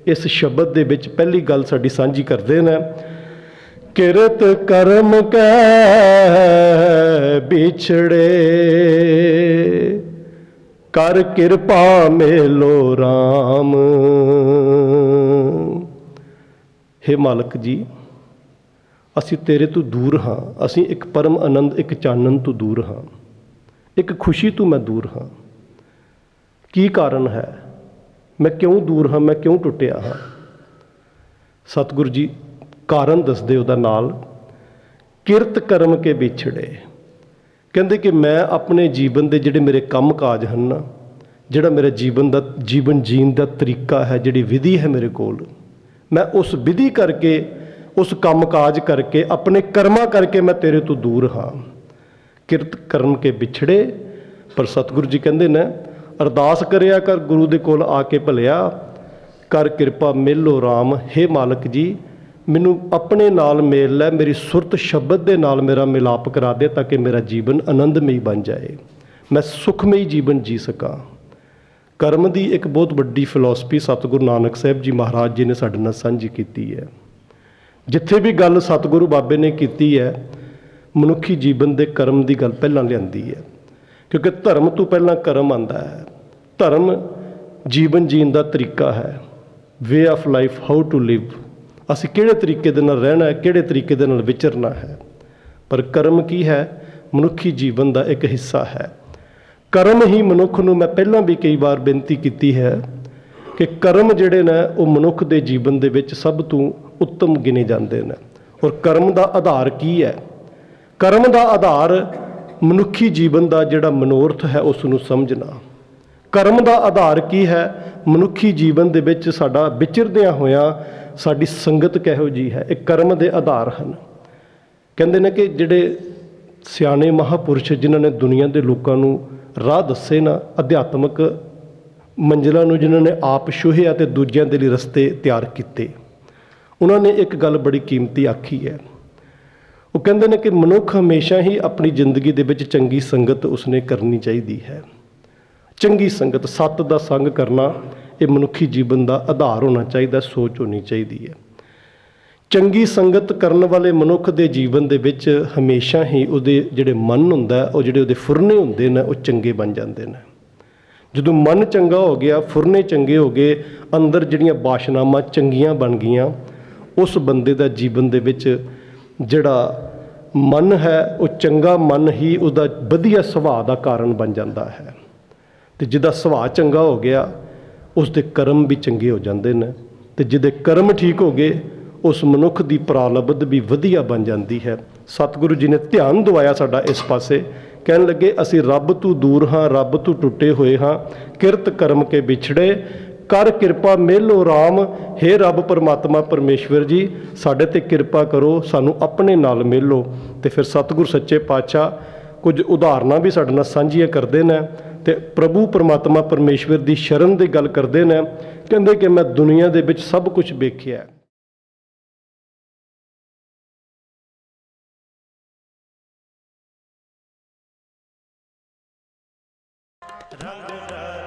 ਇਸ ਸ਼ਬਦ ਦੇ ਵਿੱਚ ਪਹਿਲੀ ਗੱਲ ਸਾਡੀ ਸਾਂਝੀ ਕਰਦੇ ਨੇ, ਕਿਰਤ ਕਰਮ ਕੈ ਵਿਛੜੇ, ਕਰ ਕਿਰਪਾ ਮੇਲੋ ਰਾਮ। ਹੇ ਮਾਲਕ ਜੀ, ਅਸੀਂ ਤੇਰੇ ਤੋਂ ਦੂਰ ਹਾਂ, ਅਸੀਂ ਇੱਕ ਪਰਮ ਆਨੰਦ, ਇੱਕ ਚਾਨਣ ਤੋਂ ਦੂਰ ਹਾਂ, ਇੱਕ ਖੁਸ਼ੀ ਤੋਂ ਮੈਂ ਦੂਰ ਹਾਂ। ਕੀ ਕਾਰਨ ਹੈ, ਮੈਂ ਕਿਉਂ ਦੂਰ ਹਾਂ, ਮੈਂ ਕਿਉਂ ਟੁੱਟਿਆ ਹਾਂ। ਸਤਿਗੁਰੂ ਜੀ ਕਾਰਨ ਦੱਸਦੇ ਉਹਦਾ ਨਾਲ, ਕਿਰਤ ਕਰਮ ਕੇ ਵਿਛੜੇ। ਕਹਿੰਦੇ ਕਿ ਮੈਂ ਆਪਣੇ ਜੀਵਨ ਦੇ ਜਿਹੜੇ ਮੇਰੇ ਕੰਮ ਕਾਜ ਹਨ ਨਾ, ਜਿਹੜਾ ਮੇਰਾ ਜੀਵਨ ਜੀਣ ਦਾ ਤਰੀਕਾ ਹੈ, ਜਿਹੜੀ ਵਿਧੀ ਹੈ ਮੇਰੇ ਕੋਲ, ਮੈਂ ਉਸ ਵਿਧੀ ਕਰਕੇ, ਉਸ ਕੰਮ ਕਾਜ ਕਰਕੇ, ਆਪਣੇ ਕਰਮਾਂ ਕਰਕੇ ਮੈਂ ਤੇਰੇ ਤੋਂ ਦੂਰ ਹਾਂ। ਕਿਰਤ ਕਰਮ ਕੇ ਵਿਛੜੇ। ਪਰ ਸਤਿਗੁਰੂ ਜੀ ਕਹਿੰਦੇ ਨੇ, ਅਰਦਾਸ ਕਰਿਆ ਕਰ ਗੁਰੂ ਦੇ ਕੋਲ ਆ ਕੇ ਭਲਿਆ, ਕਰ ਕਿਰਪਾ ਮੇਲੋ ਰਾਮ। ਹੇ ਮਾਲਕ ਜੀ, ਮੈਨੂੰ ਆਪਣੇ ਨਾਲ ਮੇਲ ਲੈ, ਮੇਰੀ ਸੁਰਤ ਸ਼ਬਦ ਦੇ ਨਾਲ ਮੇਰਾ ਮਿਲਾਪ ਕਰਾ ਦੇ ਤਾਂ ਕਿ ਮੇਰਾ ਜੀਵਨ ਆਨੰਦਮਈ ਬਣ ਜਾਏ, ਮੈਂ ਸੁਖਮਈ ਜੀਵਨ ਜੀ ਸਕਾਂ। ਕਰਮ ਦੀ ਇੱਕ ਬਹੁਤ ਵੱਡੀ ਫਿਲਾਸਫੀ ਸਤਿਗੁਰੂ ਨਾਨਕ ਸਾਹਿਬ ਜੀ ਮਹਾਰਾਜ ਜੀ ਨੇ ਸਾਡੇ ਨਾਲ ਸਾਂਝੀ ਕੀਤੀ ਹੈ। ਜਿੱਥੇ ਵੀ ਗੱਲ ਸਤਿਗੁਰੂ ਬਾਬੇ ਨੇ ਕੀਤੀ ਹੈ, ਮਨੁੱਖੀ ਜੀਵਨ ਦੇ ਕਰਮ ਦੀ ਗੱਲ ਪਹਿਲਾਂ ਲਿਆਂਦੀ ਹੈ, ਕਿਉਂਕਿ ਧਰਮ ਤੋਂ ਪਹਿਲਾਂ ਕਰਮ ਆਉਂਦਾ ਹੈ। ਧਰਮ ਜੀਵਨ ਜੀਣ ਦਾ ਤਰੀਕਾ ਹੈ, way of life, how to live. ਅਸੀਂ ਕਿਹੜੇ ਤਰੀਕੇ ਦੇ ਨਾਲ ਰਹਿਣਾ ਹੈ, ਕਿਹੜੇ ਤਰੀਕੇ ਦੇ ਨਾਲ ਵਿਚਰਨਾ ਹੈ। ਪਰ ਕਰਮ ਕੀ ਹੈ, ਮਨੁੱਖੀ ਜੀਵਨ ਦਾ ਇੱਕ ਹਿੱਸਾ ਹੈ। ਕਰਮ ਹੀ ਮਨੁੱਖ ਨੂੰ, ਮੈਂ ਪਹਿਲਾਂ ਵੀ ਕਈ ਵਾਰ ਬੇਨਤੀ ਕੀਤੀ ਹੈ ਕਿ ਕਰਮ ਜਿਹੜੇ ਨੇ ਉਹ ਮਨੁੱਖ ਦੇ ਜੀਵਨ ਦੇ ਵਿੱਚ ਸਭ ਤੋਂ ਉੱਤਮ ਗਿਣੇ ਜਾਂਦੇ ਨੇ। ਔਰ ਕਰਮ ਦਾ ਆਧਾਰ ਕੀ ਹੈ? ਕਰਮ ਦਾ ਆਧਾਰ ਮਨੁੱਖੀ ਜੀਵਨ ਦਾ ਜਿਹੜਾ ਮਨੋਰਥ ਹੈ ਉਸ ਨੂੰ ਸਮਝਣਾ। ਕਰਮ ਦਾ ਆਧਾਰ ਕੀ ਹੈ? ਮਨੁੱਖੀ ਜੀਵਨ ਦੇ ਵਿੱਚ ਸਾਡਾ ਵਿਚਰਦਿਆਂ ਹੋਇਆਂ ਸਾਡੀ ਸੰਗਤ ਕਿਹੋ ਜਿਹੀ ਹੈ, ਇਹ ਕਰਮ ਦੇ ਆਧਾਰ ਹਨ। ਕਹਿੰਦੇ ਨੇ ਕਿ ਜਿਹੜੇ ਸਿਆਣੇ ਮਹਾਂਪੁਰਸ਼ ਜਿਨ੍ਹਾਂ ਨੇ ਦੁਨੀਆ ਦੇ ਲੋਕਾਂ ਨੂੰ ਰਾਹ ਦੱਸੇ ਨਾ, ਅਧਿਆਤਮਕ ਮੰਜ਼ਿਲਾਂ ਨੂੰ ਜਿਨ੍ਹਾਂ ਨੇ ਆਪ ਛੂਹਿਆ ਤੇ ਦੂਜਿਆਂ ਦੇ ਲਈ ਰਸਤੇ ਤਿਆਰ ਕੀਤੇ, ਉਹਨਾਂ ਨੇ ਇੱਕ ਗੱਲ ਬੜੀ ਕੀਮਤੀ ਆਖੀ ਹੈ। ਉਹ ਕਹਿੰਦੇ ਨੇ ਕਿ ਮਨੁੱਖ ਹਮੇਸ਼ਾ ਹੀ ਆਪਣੀ ਜ਼ਿੰਦਗੀ ਦੇ ਵਿੱਚ ਚੰਗੀ ਸੰਗਤ ਉਸਨੇ ਕਰਨੀ ਚਾਹੀਦੀ ਹੈ। ਚੰਗੀ ਸੰਗਤ, ਸੱਤ ਦਾ ਸੰਗ ਕਰਨਾ, ਇਹ ਮਨੁੱਖੀ ਜੀਵਨ ਦਾ ਆਧਾਰ ਹੋਣਾ ਚਾਹੀਦਾ, ਸੋਚ ਹੋਣੀ ਚਾਹੀਦੀ ਹੈ। ਚੰਗੀ ਸੰਗਤ ਕਰਨ ਵਾਲੇ ਮਨੁੱਖ ਦੇ ਜੀਵਨ ਦੇ ਵਿੱਚ ਹਮੇਸ਼ਾ ਹੀ ਉਹਦੇ ਜਿਹੜੇ ਮਨ ਹੁੰਦਾ, ਉਹ ਜਿਹੜੇ ਉਹਦੇ ਫੁਰਨੇ ਹੁੰਦੇ ਨੇ, ਉਹ ਚੰਗੇ ਬਣ ਜਾਂਦੇ ਨੇ। ਜਦੋਂ ਮਨ ਚੰਗਾ ਹੋ ਗਿਆ, ਫੁਰਨੇ ਚੰਗੇ ਹੋ ਗਏ, ਅੰਦਰ ਜਿਹੜੀਆਂ ਬਾਸ਼ਨਾਵਾਂ ਚੰਗੀਆਂ ਬਣ ਗਈਆਂ, ਉਸ ਬੰਦੇ ਦਾ ਜੀਵਨ ਦੇ ਵਿੱਚ ਜਿਹੜਾ ਮਨ ਹੈ ਉਹ ਚੰਗਾ ਮਨ ਹੀ ਉਹਦਾ ਵਧੀਆ ਸੁਭਾਅ ਦਾ ਕਾਰਨ ਬਣ ਜਾਂਦਾ ਹੈ। ਤੇ ਜਿਹਦਾ ਸੁਭਾਅ ਚੰਗਾ ਹੋ ਗਿਆ, ਉਸ ਦੇ ਕਰਮ ਵੀ ਚੰਗੇ ਹੋ ਜਾਂਦੇ ਨੇ। ਤੇ ਜਿਹਦੇ ਕਰਮ ਠੀਕ ਹੋ ਗਏ ਉਸ ਮਨੁੱਖ ਦੀ ਪ੍ਰਾਲਬਧ ਵੀ ਵਧੀਆ ਬਣ ਜਾਂਦੀ ਹੈ। ਸਤਿਗੁਰੂ ਜੀ ਨੇ ਧਿਆਨ ਦਵਾਇਆ ਸਾਡਾ ਇਸ ਪਾਸੇ, ਕਹਿਣ ਲੱਗੇ ਅਸੀਂ ਰੱਬ ਤੋਂ ਦੂਰ ਹਾਂ, ਰੱਬ ਤੋਂ ਟੁੱਟੇ ਹੋਏ ਹਾਂ, ਕਿਰਤ ਕਰਮ ਕੇ ਵਿਛੜੇ, ਕਰ ਕਿਰਪਾ ਮੇਲੋ ਰਾਮ। ਹੇ ਰੱਬ ਪਰਮਾਤਮਾ ਪਰਮੇਸ਼ਵਰ ਜੀ, ਸਾਡੇ ਤੇ ਕਿਰਪਾ ਕਰੋ, ਸਾਨੂੰ ਆਪਣੇ ਨਾਲ ਮੇਲੋ। ਤੇ ਫਿਰ ਸਤਿਗੁਰ ਸੱਚੇ ਪਾਤਸ਼ਾਹ ਕੁਝ ਉਦਾਹਰਨਾਂ ਵੀ ਸਾਡੇ ਨਾਲ ਸਾਂਝੀਆਂ ਕਰਦੇ ਨੇ ਤੇ ਪ੍ਰਭੂ ਪਰਮਾਤਮਾ ਪਰਮੇਸ਼ਵਰ ਦੀ ਸ਼ਰਨ ਦੀ ਗੱਲ ਕਰਦੇ ਨੇ। ਕਹਿੰਦੇ ਕਿ ਮੈਂ ਦੁਨੀਆ ਦੇ ਵਿੱਚ ਸਭ ਕੁਝ ਵੇਖਿਆ। ਰੰਗ